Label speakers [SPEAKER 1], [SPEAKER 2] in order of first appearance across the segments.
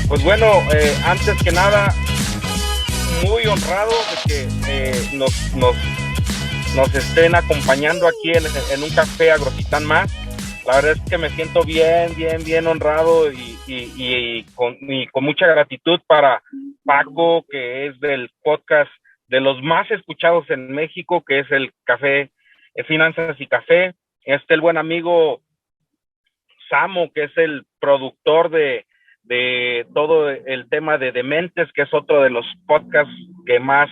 [SPEAKER 1] Pues bueno, antes que nada, muy honrado de que nos estén acompañando aquí en un café Agrocitán más. La verdad es que me siento bien honrado y con mucha gratitud para Paco, que es del podcast de los más escuchados en México, que es el Café Finanzas y Café. El buen amigo Samo, que es el productor de todo el tema de Dementes, que es otro de los podcasts que más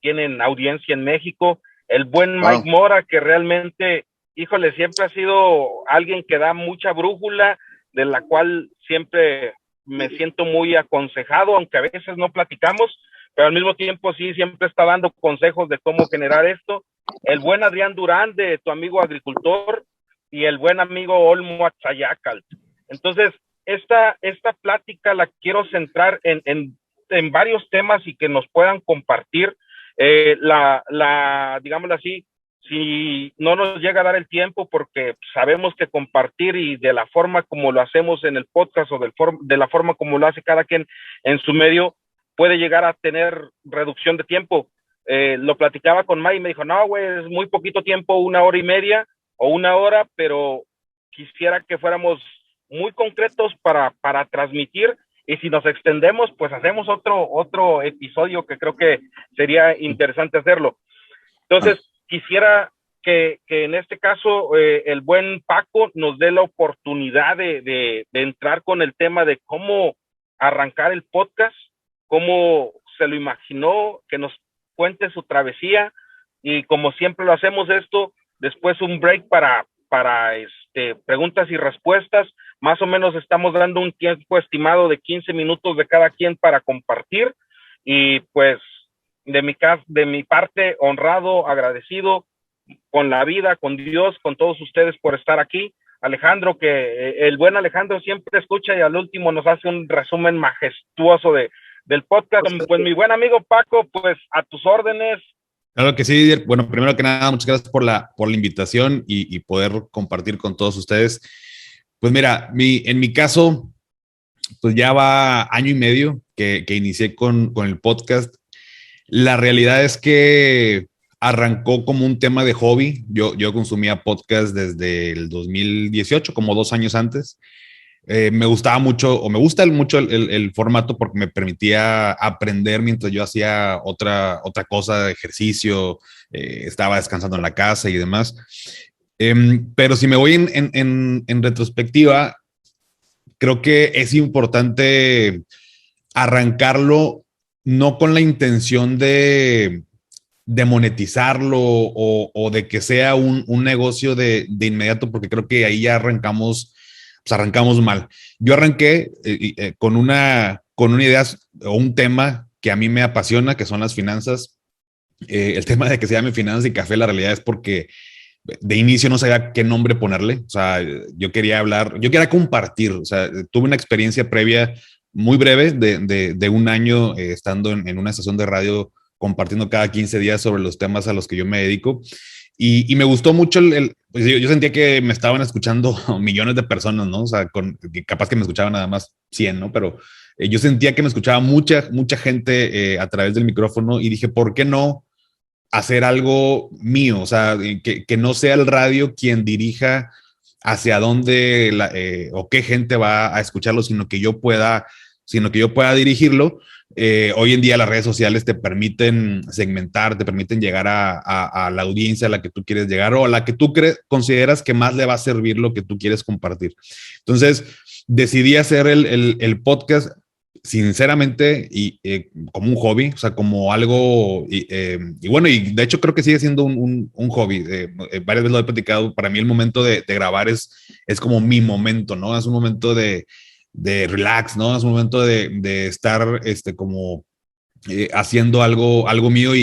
[SPEAKER 1] tienen audiencia en México. El buen Mike Mora, que realmente, híjole, siempre ha sido alguien que da mucha brújula, de la cual siempre me siento muy aconsejado, aunque a veces no platicamos, pero al mismo tiempo sí, siempre está dando consejos de cómo generar esto. El buen Adrián Durán, de Tu Amigo Agricultor, y el buen amigo Olmo Atzayacal. Entonces, esta plática la quiero centrar en varios temas y que nos puedan compartir. Digámoslo así, si no nos llega a dar el tiempo, porque sabemos que compartir y de la forma como lo hacemos en el podcast o de la forma como lo hace cada quien en su medio, puede llegar a tener reducción de tiempo. Lo platicaba con May y me dijo, no, güey, es muy poquito tiempo, 1 hora y media o 1 hora, pero quisiera que fuéramos muy concretos para transmitir, y si nos extendemos, pues hacemos otro episodio que creo que sería interesante hacerlo. Entonces, quisiera que en este caso el buen Paco nos dé la oportunidad de entrar con el tema de cómo arrancar el podcast, cómo se lo imaginó, que nos cuente su travesía, y como siempre lo hacemos esto, después un break para preguntas y respuestas. Más o menos estamos dando un tiempo estimado de 15 minutos de cada quien para compartir, y pues de mi parte, honrado, agradecido con la vida, con Dios, con todos ustedes por estar aquí. Alejandro, que el buen Alejandro siempre escucha y al último nos hace un resumen majestuoso del podcast. Pues mi buen amigo Paco, pues a tus órdenes.
[SPEAKER 2] Claro que sí, Didier. Bueno, primero que nada, muchas gracias por la invitación y poder compartir con todos ustedes. Pues mira, en mi caso, pues ya va año y medio que inicié con el podcast. La realidad es que arrancó como un tema de hobby. Yo consumía podcast desde el 2018, como 2 años antes. Me gustaba mucho, o me gusta mucho el formato, porque me permitía aprender mientras yo hacía otra cosa de ejercicio, estaba descansando en la casa y demás. Pero si me voy en retrospectiva, creo que es importante arrancarlo no con la intención de monetizarlo o de que sea un negocio de inmediato, porque creo que ahí ya arrancamos mal. Yo arranqué con una idea o un tema que a mí me apasiona, que son las finanzas. El tema de que se llame Finanzas y Café, la realidad es porque de inicio no sabía qué nombre ponerle. O sea, yo quería compartir. O sea, tuve una experiencia previa muy breve de 1 año estando en una estación de radio, compartiendo cada 15 días sobre los temas a los que yo me dedico. Y me gustó mucho pues yo sentía que me estaban escuchando millones de personas, ¿no? O sea, capaz que me escuchaban nada más 100, ¿no? Pero yo sentía que me escuchaba mucha gente a través del micrófono, y dije, ¿por qué no hacer algo mío? O sea, que no sea el radio quien dirija hacia dónde o qué gente va a escucharlo, sino que yo pueda dirigirlo. Hoy en día las redes sociales te permiten segmentar, te permiten llegar a la audiencia a la que tú quieres llegar, o a la que tú consideras que más le va a servir lo que tú quieres compartir. Entonces decidí hacer el podcast sinceramente y como un hobby, o sea, como algo, y bueno, y de hecho creo que sigue siendo un hobby. Varias veces lo he platicado. Para mí el momento de grabar es como mi momento, ¿no? Es un momento de relax, ¿no? Es un momento de estar como haciendo algo mío,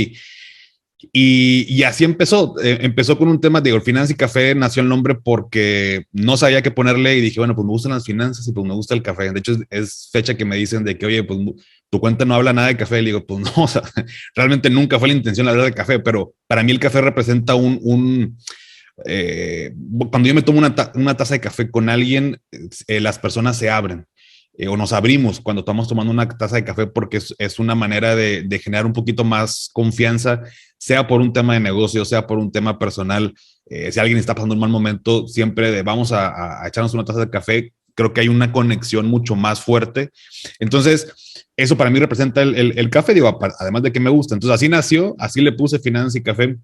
[SPEAKER 2] y así empezó. Empezó con un tema de Finanzas y Café. Nació el nombre porque no sabía qué ponerle, y dije, bueno, pues me gustan las finanzas y pues me gusta el café. De hecho, es fecha que me dicen de que, oye, pues tu cuenta no habla nada de café. Le digo, pues no, o sea, realmente nunca fue la intención hablar de café, pero para mí el café representa cuando yo me tomo una taza de café con alguien, las personas se abren. o nos abrimos cuando estamos tomando una taza de café porque es una manera de generar un poquito más confianza, sea por un tema de negocio, sea por un tema personal. Si alguien está pasando un mal momento, siempre vamos a echarnos una taza de café. Creo que hay una conexión mucho más fuerte. Entonces, eso para mí representa el café, digo, además de que me gusta. Entonces, así nació, así le puse Finanzas y Café.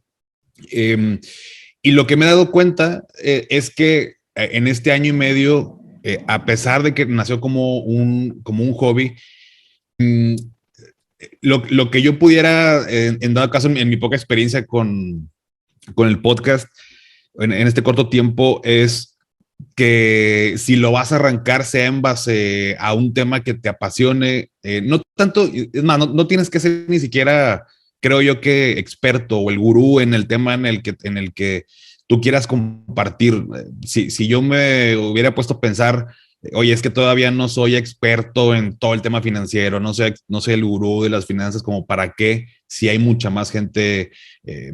[SPEAKER 2] Y lo que me he dado cuenta es que en este año y medio, a pesar de que nació como un hobby, mm, lo que yo pudiera, en dado caso, en mi poca experiencia con el podcast, en este corto tiempo, es que si lo vas a arrancar sea en base a un tema que te apasione, no tanto, es más, no tienes que ser ni siquiera, creo yo, que experto o el gurú en el tema en el que tú quieras compartir. Si yo me hubiera puesto a pensar, oye, es que todavía no soy experto en todo el tema financiero, no soy el gurú de las finanzas, como para qué, si hay mucha más gente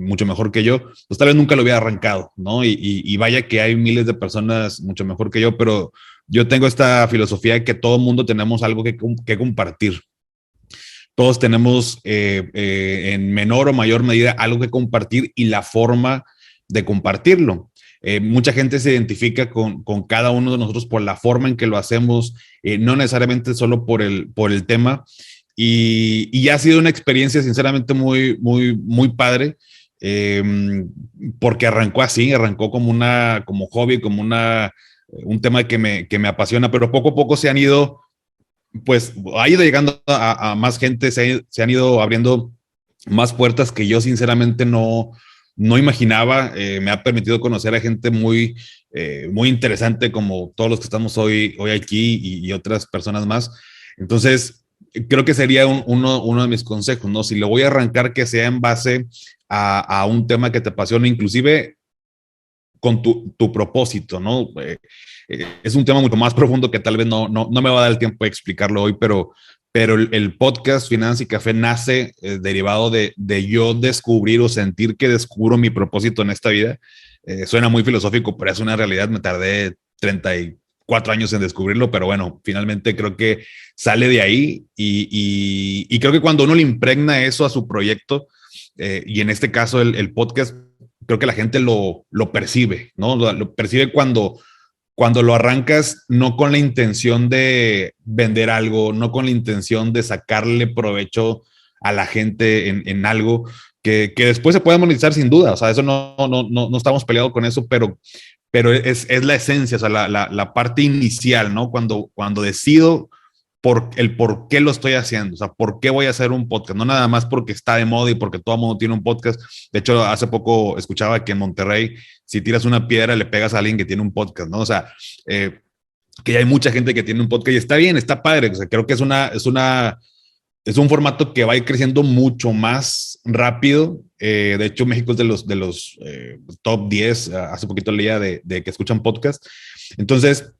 [SPEAKER 2] mucho mejor que yo, pues tal vez nunca lo hubiera arrancado, ¿no? Y vaya que hay miles de personas mucho mejor que yo, pero yo tengo esta filosofía de que todo mundo tenemos algo que compartir. Todos tenemos en menor o mayor medida algo que compartir y la forma de compartirlo. Mucha gente se identifica con cada uno de nosotros por la forma en que lo hacemos, no necesariamente solo por el tema. Y ha sido una experiencia sinceramente muy padre, eh, porque arrancó así, arrancó como hobby, un tema que me apasiona, pero poco a poco se han ido, pues ha ido llegando a más gente, se han ido abriendo más puertas que yo sinceramente no imaginaba. Me ha permitido conocer a gente muy interesante como todos los que estamos hoy aquí y otras personas más. Entonces, creo que sería uno de mis consejos, ¿no? Si lo voy a arrancar, que sea en base a un tema que te apasiona, inclusive con tu propósito, ¿no? Es un tema mucho más profundo que tal vez no me va a dar el tiempo de explicarlo hoy, pero el podcast Finanzas y Café nace derivado de yo descubrir o sentir que descubro mi propósito en esta vida. Suena muy filosófico, pero es una realidad. Me tardé 34 años en descubrirlo, pero bueno, finalmente creo que sale de ahí y creo que cuando uno le impregna eso a su proyecto, y en este caso el podcast, creo que la gente lo percibe, ¿no? Lo percibe cuando lo arrancas, no con la intención de vender algo, no con la intención de sacarle provecho a la gente en algo que después se puede monetizar sin duda. O sea, eso no estamos peleados con eso, pero es la esencia, o sea, la parte inicial, ¿no? Cuando decido por qué lo estoy haciendo, o sea, por qué voy a hacer un podcast, no nada más porque está de moda y porque todo el mundo tiene un podcast. De hecho, hace poco escuchaba que en Monterrey, si tiras una piedra, le pegas a alguien que tiene un podcast, ¿no? O sea, que hay mucha gente que tiene un podcast y está bien, está padre. O sea, creo que es un formato que va a ir creciendo mucho más rápido. De hecho, México es de los top 10. Hace poquito leía de que escuchan podcast. Entonces,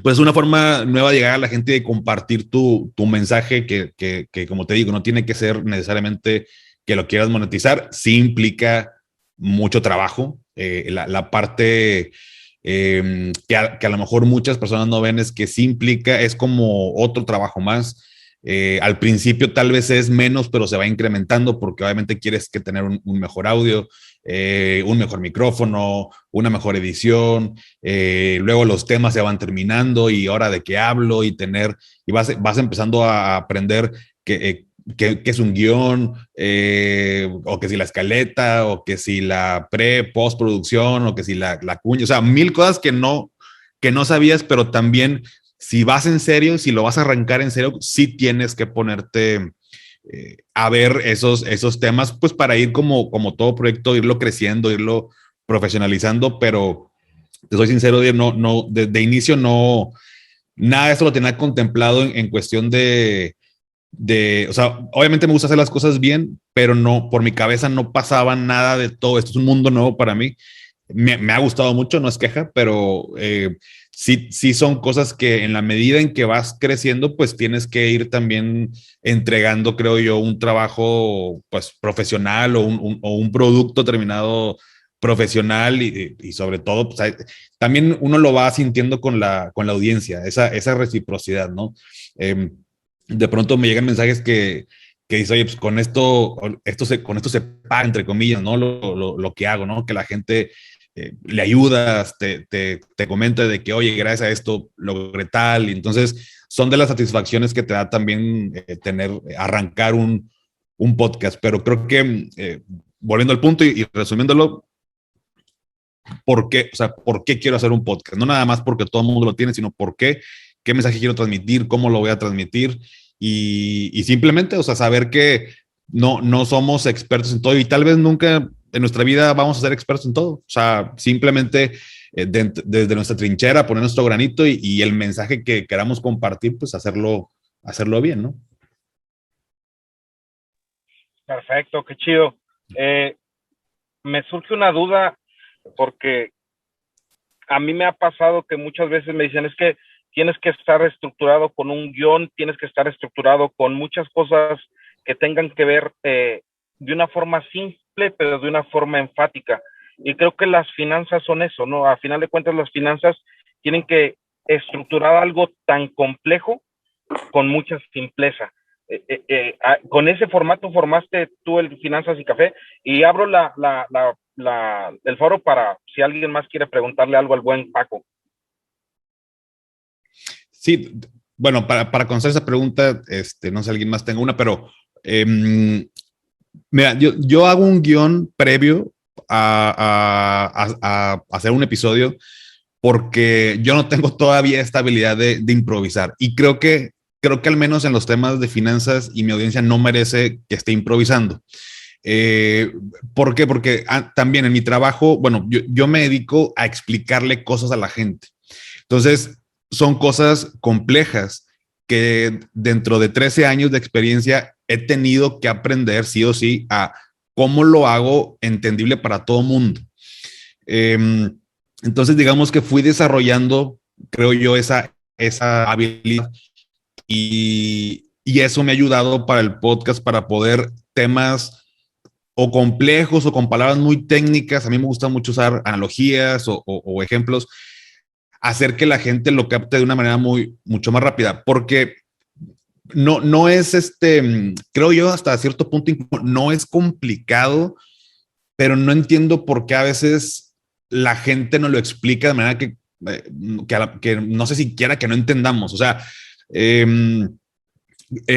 [SPEAKER 2] pues es una forma nueva de llegar a la gente y de compartir tu mensaje que, como te digo, no tiene que ser necesariamente que lo quieras monetizar, sí implica mucho trabajo. La parte que a lo mejor muchas personas no ven es que sí implica, es como otro trabajo más. Al principio tal vez es menos, pero se va incrementando porque obviamente quieres que tener un mejor audio, un mejor micrófono, una mejor edición. Luego los temas se van terminando y ahora de qué hablo y vas empezando a aprender que es un guión, o que si la escaleta, o que si la postproducción, o que si la cuña, o sea, mil cosas que no sabías, pero también si vas en serio, si lo vas a arrancar en serio, sí tienes que ponerte a ver esos temas, pues para ir como todo proyecto, irlo creciendo, irlo profesionalizando, pero te soy sincero, de inicio nada de eso lo tenía contemplado en cuestión o sea, obviamente me gusta hacer las cosas bien, pero por mi cabeza no pasaba nada de todo. Esto es un mundo nuevo para mí. Me ha gustado mucho, no es queja, pero sí son cosas que en la medida en que vas creciendo, pues tienes que ir también entregando, creo yo, un trabajo pues profesional o un producto terminado profesional y sobre todo, pues, también uno lo va sintiendo con la audiencia, esa reciprocidad, ¿no? De pronto me llegan mensajes que dice, oye, pues con esto se paga, entre comillas, ¿no? Lo que hago, ¿no? Que la gente le ayudas, te comenta de que, oye, gracias a esto logré tal, y entonces son de las satisfacciones que te da también arrancar un podcast, pero creo que, volviendo al punto y resumiéndolo, ¿por qué quiero hacer un podcast? No nada más porque todo el mundo lo tiene, sino por qué mensaje quiero transmitir, cómo lo voy a transmitir y simplemente, o sea, saber que no somos expertos en todo y tal vez nunca en nuestra vida vamos a ser expertos en todo. O sea, simplemente desde nuestra trinchera poner nuestro granito y el mensaje que queramos compartir, pues hacerlo bien, ¿no?
[SPEAKER 1] Perfecto, qué chido. Me surge una duda porque a mí me ha pasado que muchas veces me dicen, es que tienes que estar estructurado con un guión, tienes que estar estructurado con muchas cosas que tengan que ver de una forma simple, pero de una forma enfática. Y creo que las finanzas son eso, ¿no? A final de cuentas, las finanzas tienen que estructurar algo tan complejo con mucha simpleza. Con ese formato formaste tú el Finanzas y Café y abro el foro para si alguien más quiere preguntarle algo al buen Paco.
[SPEAKER 2] Sí, bueno, para contestar esa pregunta, no sé si alguien más tenga una, pero mira, yo hago un guión previo a hacer un episodio porque yo no tengo todavía esta habilidad de improvisar y creo que al menos en los temas de finanzas y mi audiencia no merece que esté improvisando. ¿Por qué? Porque también en mi trabajo, bueno, yo me dedico a explicarle cosas a la gente. Entonces, son cosas complejas que dentro de 13 años de experiencia he tenido que aprender sí o sí a cómo lo hago entendible para todo mundo. Entonces, digamos que fui desarrollando, creo yo, esa habilidad y eso me ha ayudado para el podcast, para poder temas o complejos o con palabras muy técnicas. A mí me gusta mucho usar analogías o ejemplos, hacer que la gente lo capte de una manera mucho más rápida, porque no es creo yo hasta cierto punto, no es complicado, pero no entiendo por qué a veces la gente no lo explica de manera que no sé siquiera que no entendamos. O sea,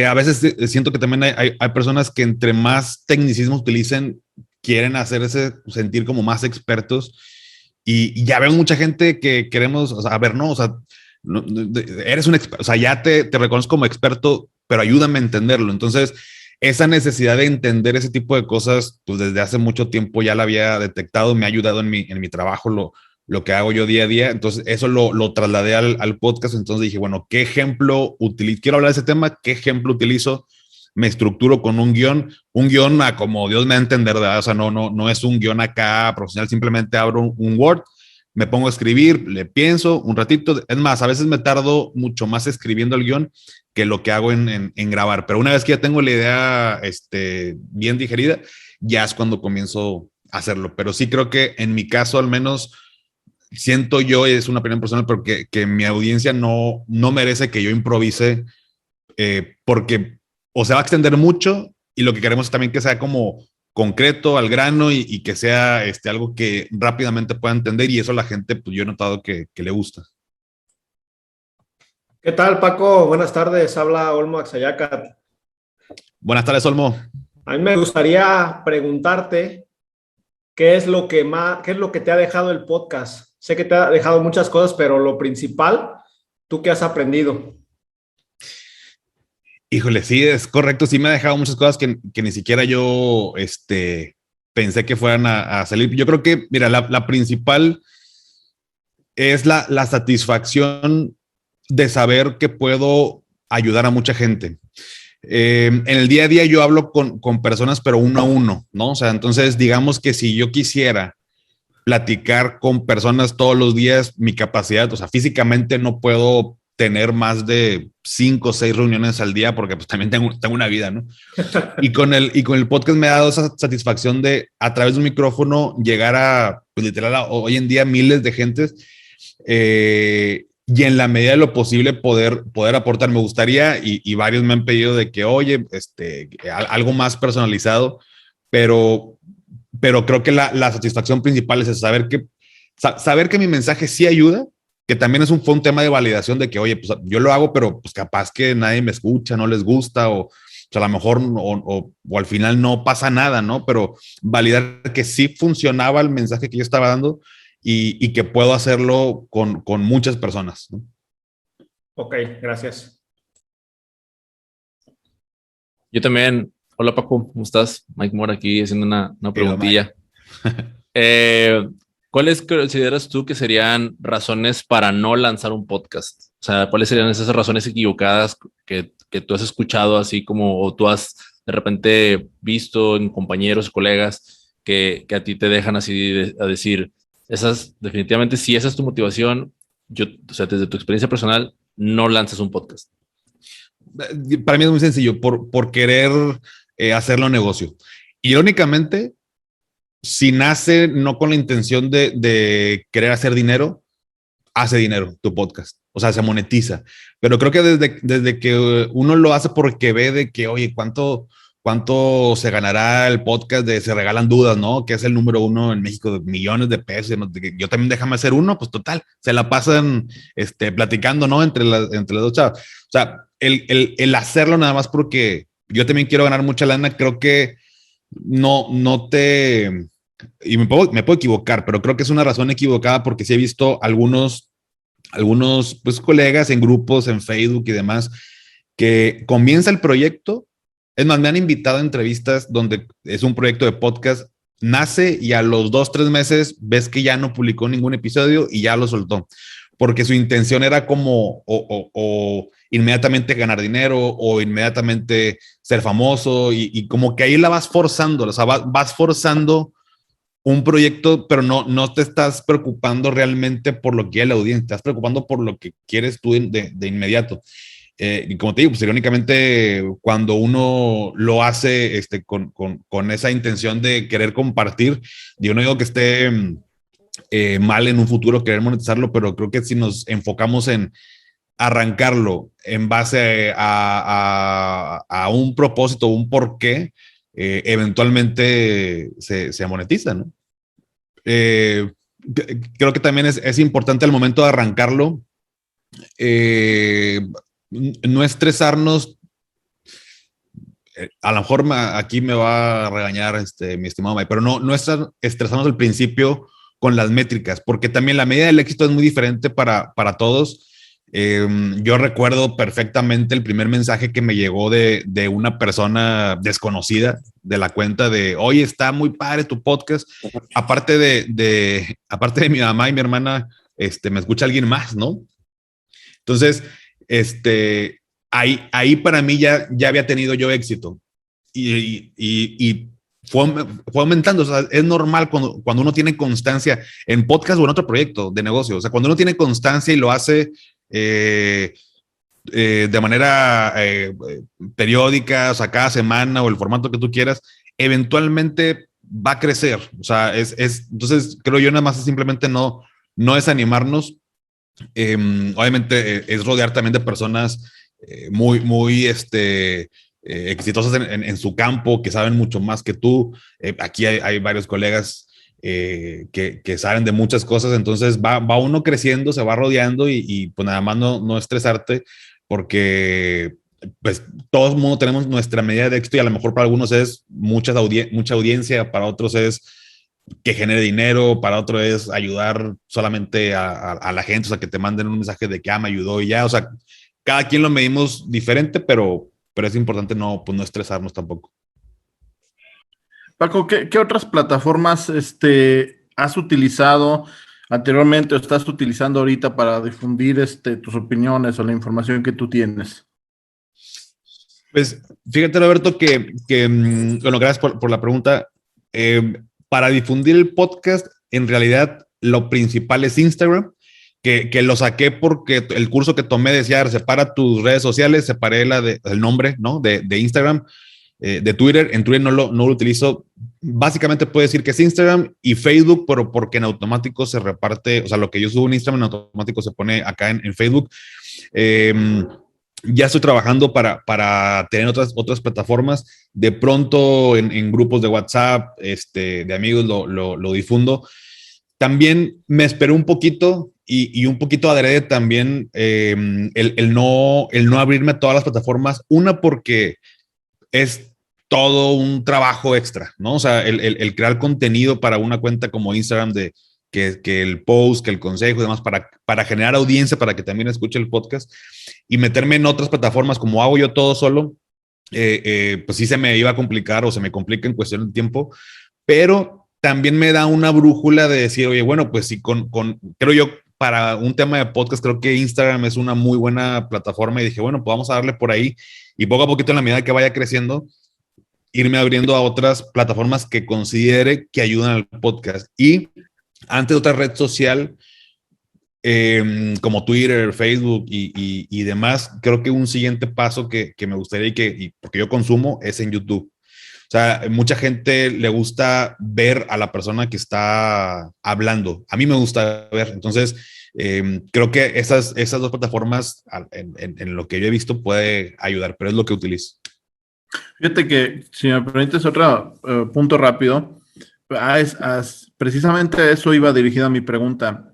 [SPEAKER 2] a veces siento que también hay personas que entre más tecnicismos utilicen, quieren hacerse sentir como más expertos y ya veo mucha gente que queremos, o sea, a ver, no, o sea, eres un experto, o sea, ya te reconozco como experto, pero ayúdame a entenderlo. Entonces, esa necesidad de entender ese tipo de cosas, pues desde hace mucho tiempo ya la había detectado, me ha ayudado en mi trabajo, lo que hago yo día a día. Entonces, eso lo trasladé al podcast. Entonces dije, bueno, ¿qué ejemplo utilizo? Quiero hablar de ese tema, ¿qué ejemplo utilizo? Me estructuro con un guión a como Dios me va a entender, ¿verdad? O sea, no es un guión acá profesional, simplemente abro un Word, me pongo a escribir, le pienso un ratito. Es más, a veces me tardo mucho más escribiendo el guión que lo que hago en grabar. Pero una vez que ya tengo la idea bien digerida, ya es cuando comienzo a hacerlo. Pero sí creo que en mi caso, al menos, siento yo, es una opinión personal, pero que mi audiencia no merece que yo improvise porque o se va a extender mucho y lo que queremos es también que sea como concreto, al grano y que sea algo que rápidamente pueda entender y eso a la gente, pues yo he notado que le gusta.
[SPEAKER 3] ¿Qué tal, Paco? Buenas tardes, habla Olmo Axayacat.
[SPEAKER 2] Buenas tardes, Olmo.
[SPEAKER 3] A mí me gustaría preguntarte qué es lo que te ha dejado el podcast. Sé que te ha dejado muchas cosas, pero lo principal, ¿tú qué has aprendido?
[SPEAKER 2] Híjole, sí, es correcto. Sí me ha dejado muchas cosas que ni siquiera yo pensé que fueran a salir. Yo creo que, mira, la principal es la satisfacción de saber que puedo ayudar a mucha gente. En el día a día yo hablo con personas, pero uno a uno, ¿no? O sea, entonces digamos que si yo quisiera platicar con personas todos los días, mi capacidad, o sea, físicamente no puedo tener más de 5 o 6 reuniones al día, porque pues también tengo una vida, ¿no? Y con el podcast me ha dado esa satisfacción de, a través de un micrófono, llegar a, pues literal, hoy en día miles de gentes, y en la medida de lo posible poder aportar. Me gustaría, y varios me han pedido de que, oye, algo más personalizado, pero creo que la satisfacción principal es saber que mi mensaje sí ayuda, que también fue un tema de validación de que, oye, pues yo lo hago, pero pues capaz que nadie me escucha, no les gusta, o a lo mejor, o al final no pasa nada, ¿no? Pero validar que sí funcionaba el mensaje que yo estaba dando y que puedo hacerlo con muchas personas, ¿no?
[SPEAKER 3] Ok, gracias.
[SPEAKER 4] Yo también. Hola Paco, ¿cómo estás? Mike Moore aquí haciendo una preguntilla. ¿Cuáles consideras tú que serían razones para no lanzar un podcast? O sea, ¿cuáles serían esas razones equivocadas que tú has escuchado, así como o tú has de repente visto en compañeros, colegas, que a ti te dejan así a decir, esas definitivamente, si esa es tu motivación, o sea, desde tu experiencia personal, no lanzas un podcast?
[SPEAKER 2] Para mí es muy sencillo, por querer hacerlo negocio. Irónicamente, si nace no con la intención de querer hacer dinero, hace dinero tu podcast. O sea, se monetiza. Pero creo que desde que uno lo hace porque ve de que, oye, ¿cuánto se ganará el podcast de Se Regalan Dudas, ¿no? Que es el número 1 en México de millones de pesos. ¿No? Yo también déjame hacer uno, pues total, se la pasan platicando, ¿no? Entre las dos chavas. O sea, el hacerlo nada más porque yo también quiero ganar mucha lana, creo que no te... Y me puedo equivocar, pero creo que es una razón equivocada, porque sí he visto algunos pues, colegas en grupos, en Facebook y demás, que comienza el proyecto. Es más, me han invitado a entrevistas donde es un proyecto de podcast, nace y a los 2-3 meses ves que ya no publicó ningún episodio y ya lo soltó, porque su intención era como o inmediatamente ganar dinero o inmediatamente ser famoso, y como que ahí la vas forzando, o sea, vas forzando un proyecto, pero no te estás preocupando realmente por lo que quiere la audiencia, te estás preocupando por lo que quieres tú de inmediato. Y como te digo, pues irónicamente, cuando uno lo hace con esa intención de querer compartir, yo no digo que esté mal en un futuro querer monetizarlo, pero creo que si nos enfocamos en arrancarlo en base a un propósito, un porqué, eventualmente se monetiza, ¿no? Creo que también es importante al momento de arrancarlo, no estresarnos. A lo mejor aquí me va a regañar mi estimado Mike, pero no estresarnos al principio con las métricas, porque también la medida del éxito es muy diferente para todos. Yo recuerdo perfectamente el primer mensaje que me llegó de una persona desconocida de la cuenta de, oye, está muy padre tu podcast. Aparte de mi mamá y mi hermana, me escucha alguien más, ¿no? Entonces, ahí para mí ya había tenido yo éxito, y fue aumentando. O sea, es normal cuando uno tiene constancia en podcast o en otro proyecto de negocio. O sea, cuando uno tiene constancia y lo hace de manera periódica, o sea, cada semana o el formato que tú quieras, eventualmente va a crecer. O sea, entonces creo yo nada más es simplemente no desanimarnos. Obviamente es rodear también de personas muy exitosas en su campo, que saben mucho más que tú. Aquí hay varios colegas que saben de muchas cosas, entonces va uno creciendo, se va rodeando, y pues nada más no estresarte, porque pues todo el mundo tenemos nuestra medida de éxito, y a lo mejor para algunos es mucha audiencia, para otros es que genere dinero, para otro es ayudar solamente a la gente, o sea, que te manden un mensaje de que me ayudó y ya. O sea, cada quien lo medimos diferente, pero es importante no estresarnos tampoco.
[SPEAKER 5] Paco, ¿qué otras plataformas has utilizado anteriormente o estás utilizando ahorita para difundir tus opiniones o la información que tú tienes?
[SPEAKER 2] Pues fíjate, Roberto, que bueno, gracias por la pregunta. Para difundir el podcast, en realidad lo principal es Instagram, que lo saqué porque el curso que tomé decía, separa tus redes sociales, separé el nombre, ¿no? De Instagram, de Twitter. En Twitter no lo utilizo. Básicamente puedo decir que es Instagram y Facebook, pero porque en automático se reparte, o sea, lo que yo subo en Instagram en automático se pone acá en Facebook. Eh, ya estoy trabajando para tener otras plataformas. De pronto en grupos de WhatsApp, de amigos lo difundo. También me esperé un poquito y un poquito adrede también el no abrirme a todas las plataformas. Una, porque es todo un trabajo extra, ¿no? O sea, el crear contenido para una cuenta como Instagram que el post, que el consejo y demás, para generar audiencia, para que también escuche el podcast y meterme en otras plataformas como hago yo todo solo, pues sí se me iba a complicar o se me complica en cuestión de tiempo, pero también me da una brújula de decir, oye, bueno, pues sí, creo yo, para un tema de podcast, creo que Instagram es una muy buena plataforma y dije, bueno, pues vamos a darle por ahí y poco a poquito en la medida que vaya creciendo, irme abriendo a otras plataformas que considere que ayudan al podcast. Y antes de otra red social, como Twitter, Facebook y demás, creo que un siguiente paso que me gustaría porque yo consumo es en YouTube. O sea, mucha gente le gusta ver a la persona que está hablando. A mí me gusta ver. Entonces, creo que esas dos plataformas, en lo que yo he visto, puede ayudar, pero es lo que utilizo.
[SPEAKER 5] Fíjate que, si me permites otro punto rápido, precisamente a eso iba dirigida mi pregunta,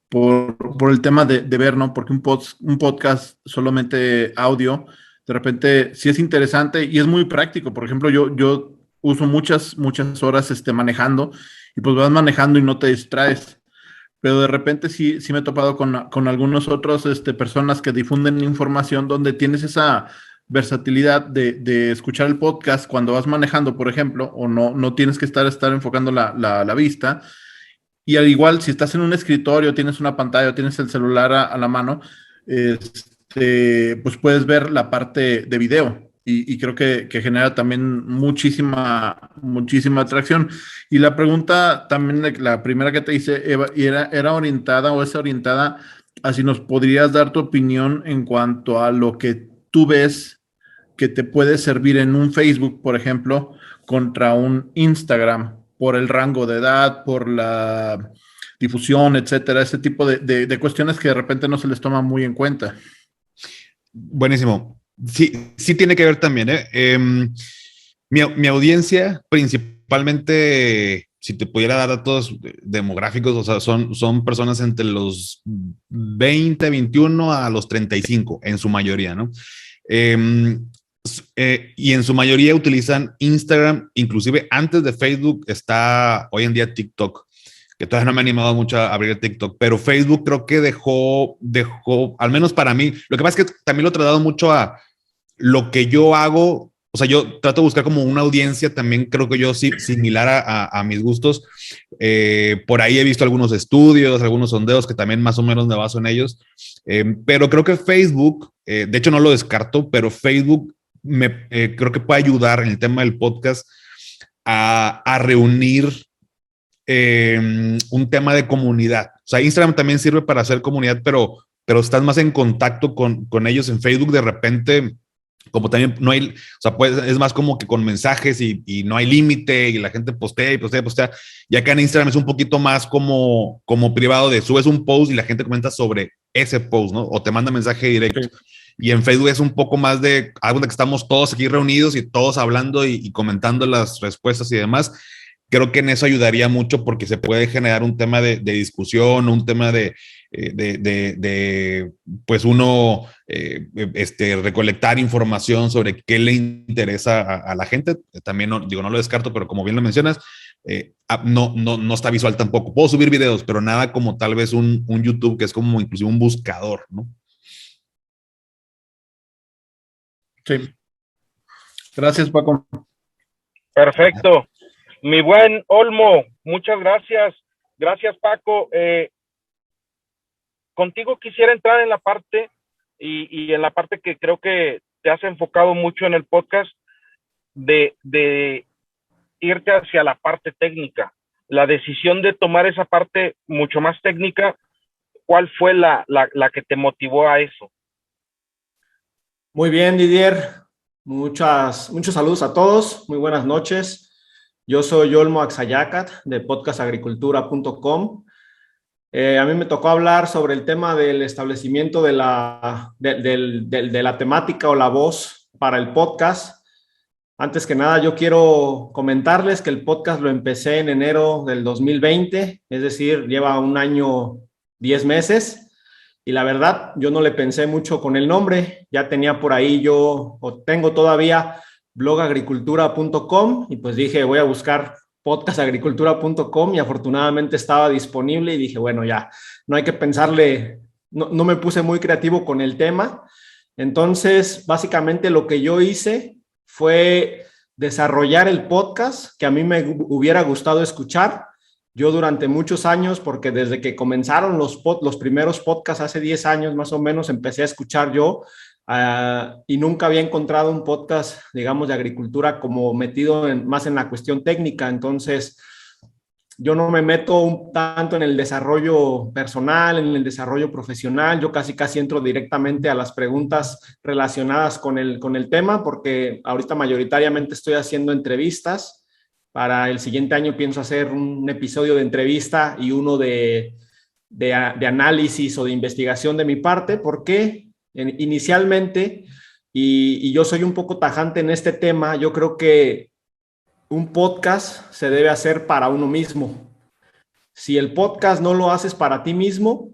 [SPEAKER 5] por el tema de ver, ¿no? Porque un podcast solamente audio, de repente sí es interesante y es muy práctico. Por ejemplo, yo uso muchas horas manejando y pues vas manejando y no te distraes. Pero de repente sí me he topado con algunos otros personas que difunden información donde tienes esa versatilidad de escuchar el podcast cuando vas manejando, por ejemplo, o no tienes que estar enfocando la vista. Y al igual, si estás en un escritorio, tienes una pantalla, tienes el celular a la mano, pues puedes ver la parte de video. Y creo que genera también muchísima atracción. Y la pregunta también, la primera que te hice, Eva, era orientada o es orientada a si nos podrías dar tu opinión en cuanto a lo que tú ves que te puede servir en un Facebook, por ejemplo, contra un Instagram, por el rango de edad, por la difusión, etcétera, ese tipo de cuestiones que de repente no se les toma muy en cuenta.
[SPEAKER 2] Buenísimo. Sí tiene que ver también, ¿eh? Mi audiencia, principalmente, si te pudiera dar datos demográficos, o sea, son personas entre los 20, 21 a los 35, en su mayoría, ¿no? Y en su mayoría utilizan Instagram, inclusive antes de Facebook está hoy en día TikTok, que todavía no me ha animado mucho a abrir TikTok, pero Facebook creo que dejó, al menos para mí, lo que pasa es que también lo he tratado mucho a lo que yo hago, o sea, yo trato de buscar como una audiencia también, creo que yo sí, similar a mis gustos. Por ahí he visto algunos estudios, algunos sondeos que también más o menos me baso en ellos, pero creo que Facebook, de hecho no lo descarto, pero Facebook creo que puede ayudar en el tema del podcast a reunir un tema de comunidad. O sea, Instagram también sirve para hacer comunidad, pero estás más en contacto con ellos. En Facebook de repente, como también no hay, o sea, pues es más como que con mensajes y no hay límite y la gente postea y postea y postea. Y acá en Instagram es un poquito más como privado, de subes un post y la gente comenta sobre ese post, ¿no? O te manda mensaje directo. Sí. Y en Facebook es un poco más de algo de que estamos todos aquí reunidos y todos hablando y comentando las respuestas y demás. Creo que en eso ayudaría mucho porque se puede generar un tema de discusión, un tema pues uno recolectar información sobre qué le interesa a la gente. También no lo descarto, pero como bien lo mencionas, no está visual tampoco. Puedo subir videos, pero nada como tal vez un YouTube que es como inclusive un buscador, ¿no?
[SPEAKER 5] Sí. Gracias, Paco.
[SPEAKER 1] Perfecto. Mi buen Olmo, muchas gracias. Gracias, Paco. Contigo quisiera entrar en la parte y en la parte que creo que te has enfocado mucho en el podcast de irte hacia la parte técnica. La decisión de tomar esa parte mucho más técnica ¿cuál fue la que te motivó a eso?
[SPEAKER 3] Muy bien, Didier. Muchos saludos a todos. Muy buenas noches. Yo soy Olmo Axayacat de podcastagricultura.com. A mí me tocó hablar sobre el tema del establecimiento de la temática o la voz para el podcast. Antes que nada, yo quiero comentarles que el podcast lo empecé en enero del 2020, es decir, lleva 1 año, 10 meses. Y la verdad, yo no le pensé mucho con el nombre. Ya tenía por ahí o tengo todavía blogagricultura.com y pues dije, voy a buscar podcastagricultura.com y afortunadamente estaba disponible y dije, bueno, ya, no hay que pensarle, no me puse muy creativo con el tema. Entonces, básicamente lo que yo hice fue desarrollar el podcast que a mí me hubiera gustado escuchar. Yo durante muchos años, porque desde que comenzaron los primeros podcasts hace 10 años más o menos, empecé a escuchar yo y nunca había encontrado un podcast, digamos, de agricultura como metido más en la cuestión técnica. Entonces, yo no me meto tanto en el desarrollo personal, en el desarrollo profesional. Yo casi entro directamente a las preguntas relacionadas con el tema, porque ahorita mayoritariamente estoy haciendo entrevistas. Para el siguiente año pienso hacer un episodio de entrevista y uno de análisis o de investigación de mi parte, porque inicialmente, y yo soy un poco tajante en este tema, yo creo que un podcast se debe hacer para uno mismo. Si el podcast no lo haces para ti mismo,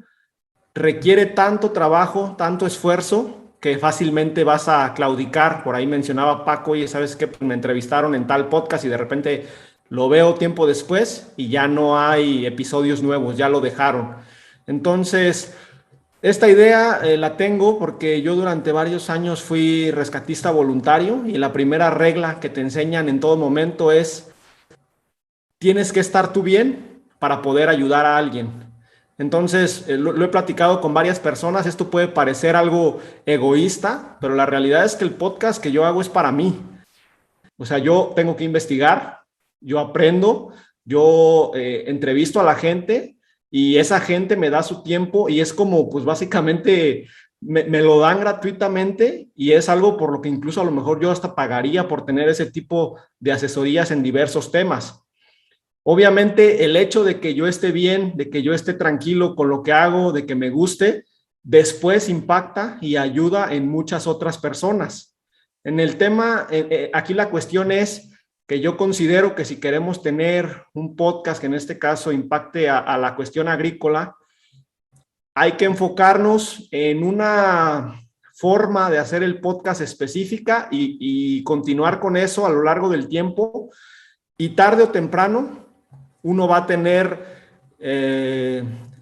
[SPEAKER 3] requiere tanto trabajo, tanto esfuerzo, que fácilmente vas a claudicar. Por ahí mencionaba Paco, oye, ¿sabes qué? Me entrevistaron en tal podcast y de repente lo veo tiempo después y ya no hay episodios nuevos, ya lo dejaron. Entonces, esta idea la tengo porque yo durante varios años fui rescatista voluntario y la primera regla que te enseñan en todo momento es: tienes que estar tú bien para poder ayudar a alguien. Entonces, lo he platicado con varias personas. Esto puede parecer algo egoísta, pero la realidad es que el podcast que yo hago es para mí. O sea, yo tengo que investigar, yo aprendo, yo entrevisto a la gente y esa gente me da su tiempo y es como, pues básicamente me lo dan gratuitamente y es algo por lo que incluso a lo mejor yo hasta pagaría por tener ese tipo de asesorías en diversos temas. Obviamente el hecho de que yo esté bien, de que yo esté tranquilo con lo que hago, de que me guste, después impacta y ayuda en muchas otras personas. En el tema, aquí la cuestión es que yo considero que si queremos tener un podcast que en este caso impacte a la cuestión agrícola, hay que enfocarnos en una forma de hacer el podcast específica y continuar con eso a lo largo del tiempo, y tarde o temprano uno va a tener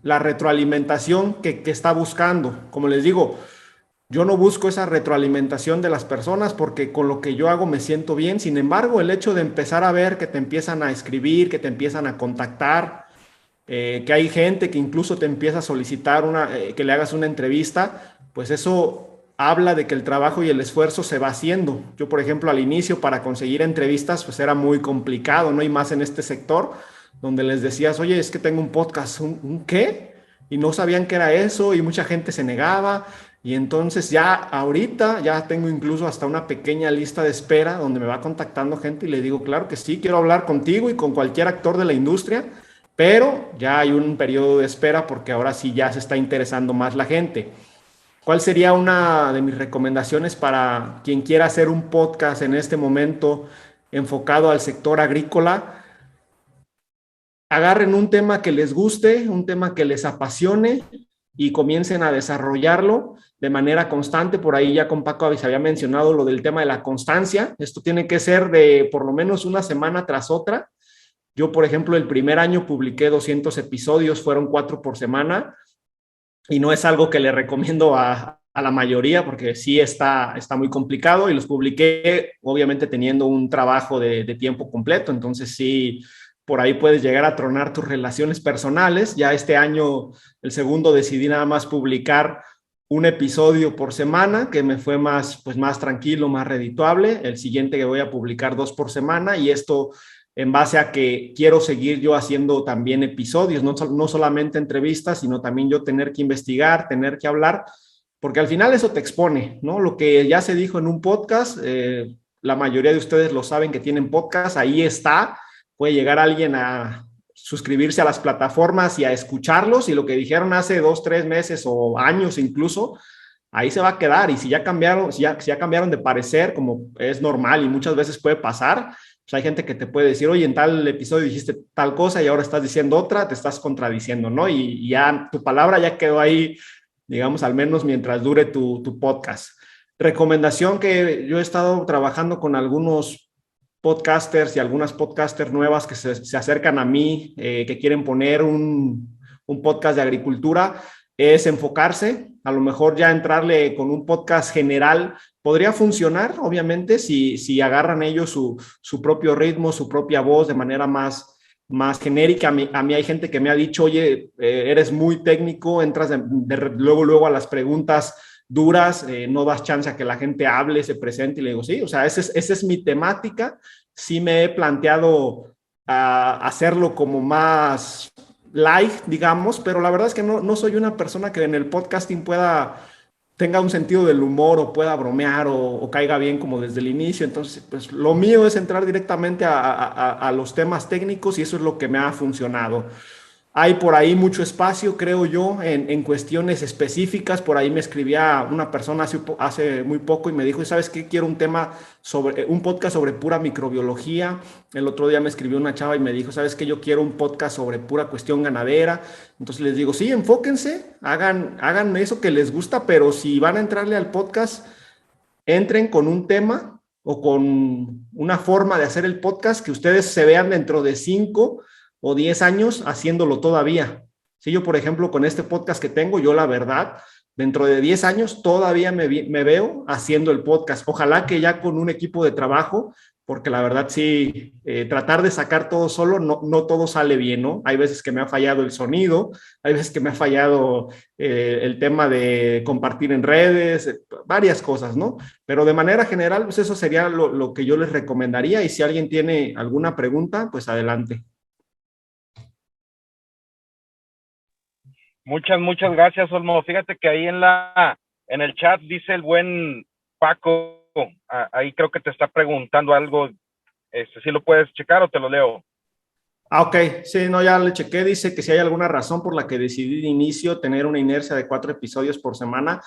[SPEAKER 3] la retroalimentación que está buscando. Como les digo, yo no busco esa retroalimentación de las personas porque con lo que yo hago me siento bien. Sin embargo, el hecho de empezar a ver que te empiezan a escribir, que te empiezan a contactar, que hay gente que incluso te empieza a solicitar que le hagas una entrevista, pues eso habla de que el trabajo y el esfuerzo se va haciendo. Yo, por ejemplo, al inicio para conseguir entrevistas, pues era muy complicado, ¿no? Y más en este sector, donde les decías, oye, es que tengo un podcast. ¿Un qué? Y no sabían qué era eso y mucha gente se negaba. Y entonces ya ahorita ya tengo incluso hasta una pequeña lista de espera donde me va contactando gente y le digo, claro que sí, quiero hablar contigo y con cualquier actor de la industria, pero ya hay un periodo de espera porque ahora sí ya se está interesando más la gente. ¿Cuál sería una de mis recomendaciones para quien quiera hacer un podcast en este momento enfocado al sector agrícola? Agarren un tema que les guste, un tema que les apasione y comiencen a desarrollarlo de manera constante. Por ahí ya con Paco se había mencionado lo del tema de la constancia. Esto tiene que ser de por lo menos una semana tras otra. Yo, por ejemplo, el primer año publiqué 200 episodios, fueron 4 por semana, y no es algo que le recomiendo a la mayoría porque sí está muy complicado, y los publiqué obviamente teniendo un trabajo de tiempo completo. Entonces sí, por ahí puedes llegar a tronar tus relaciones personales. Ya este año, el segundo, decidí nada más publicar un episodio por semana, que me fue más tranquilo, más redituable. El siguiente que voy a publicar 2 por semana, y esto en base a que quiero seguir yo haciendo también episodios, no solamente entrevistas, sino también yo tener que investigar, tener que hablar, porque al final eso te expone, ¿no? Lo que ya se dijo en un podcast, la mayoría de ustedes lo saben que tienen podcast, ahí está, puede llegar alguien a suscribirse a las plataformas y a escucharlos, y lo que dijeron hace 2, 3 meses o años incluso, ahí se va a quedar. Y si ya cambiaron, si ya cambiaron de parecer, como es normal y muchas veces puede pasar, pues hay gente que te puede decir, oye, en tal episodio dijiste tal cosa y ahora estás diciendo otra, te estás contradiciendo, ¿no? Y ya tu palabra ya quedó ahí, digamos, al menos mientras dure tu podcast. Recomendación que yo he estado trabajando con algunos podcasters y algunas podcasters nuevas que se acercan a mí, que quieren poner un podcast de agricultura, es enfocarse, a lo mejor ya entrarle con un podcast general podría funcionar, obviamente, si agarran ellos su propio ritmo, su propia voz de manera más genérica. A mí hay gente que me ha dicho, oye, eres muy técnico, entras luego a las preguntas duras, no das chance a que la gente hable, se presente, y le digo, sí, o sea, esa es mi temática. Sí me he planteado hacerlo como más light, digamos, pero la verdad es que no soy una persona que en el podcasting tenga un sentido del humor o pueda bromear o caiga bien como desde el inicio. Entonces, pues lo mío es entrar directamente a los temas técnicos, y eso es lo que me ha funcionado. Hay por ahí mucho espacio, creo yo, en cuestiones específicas. Por ahí me escribía una persona hace muy poco y me dijo, ¿sabes qué? Quiero un podcast sobre pura microbiología. El otro día me escribió una chava y me dijo, ¿sabes qué? Yo quiero un podcast sobre pura cuestión ganadera. Entonces les digo, sí, enfóquense, hagan eso que les gusta, pero si van a entrarle al podcast, entren con un tema o con una forma de hacer el podcast que ustedes se vean dentro de 5 o 10 años haciéndolo todavía. Si yo, por ejemplo, con este podcast que tengo, yo la verdad, dentro de 10 años todavía me veo haciendo el podcast. Ojalá que ya con un equipo de trabajo, porque la verdad sí, tratar de sacar todo solo, no todo sale bien, ¿no? Hay veces que me ha fallado el sonido, hay veces que me ha fallado el tema de compartir en redes, varias cosas, ¿no? Pero de manera general, pues eso sería lo que yo les recomendaría, y si alguien tiene alguna pregunta, pues adelante.
[SPEAKER 1] Muchas gracias, Olmo. Fíjate que ahí en el chat dice el buen Paco, ahí creo que te está preguntando algo, ¿sí lo puedes checar o te lo leo?
[SPEAKER 3] Ok, sí, no, ya le chequé, dice que si hay alguna razón por la que decidí de inicio tener una inercia de 4 episodios por semana.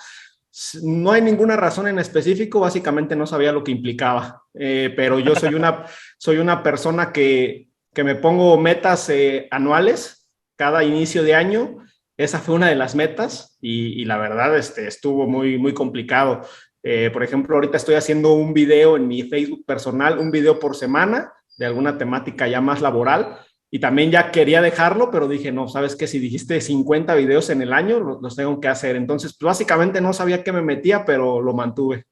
[SPEAKER 3] No hay ninguna razón en específico, básicamente no sabía lo que implicaba, pero yo soy una persona que me pongo metas anuales cada inicio de año. Esa fue una de las metas, y la verdad estuvo muy complicado. Por ejemplo, ahorita estoy haciendo un video en mi Facebook personal, un video por semana de alguna temática ya más laboral, y también ya quería dejarlo, pero dije, no, ¿sabes qué? Si dijiste 50 videos en el año, los tengo que hacer. Entonces, pues, básicamente no sabía qué me metía, pero lo mantuve.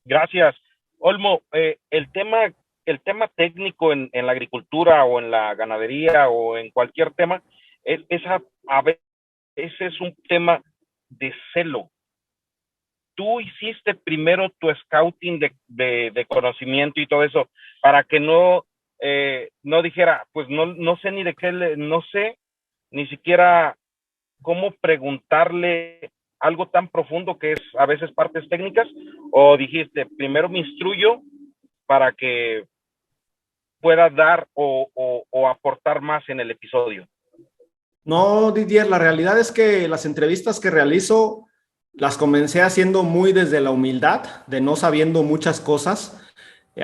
[SPEAKER 1] Gracias. Olmo, el tema técnico en la agricultura o en la ganadería o en cualquier tema, a veces es un tema de celo. Tú hiciste primero tu scouting de conocimiento y todo eso para que no dijera, pues no sé ni de qué, no sé ni siquiera cómo preguntarle algo tan profundo que es a veces partes técnicas, o dijiste, primero me instruyo para que pueda dar o aportar más en el episodio?
[SPEAKER 3] No, Didier, la realidad es que las entrevistas que realizo las comencé haciendo muy desde la humildad, de no sabiendo muchas cosas.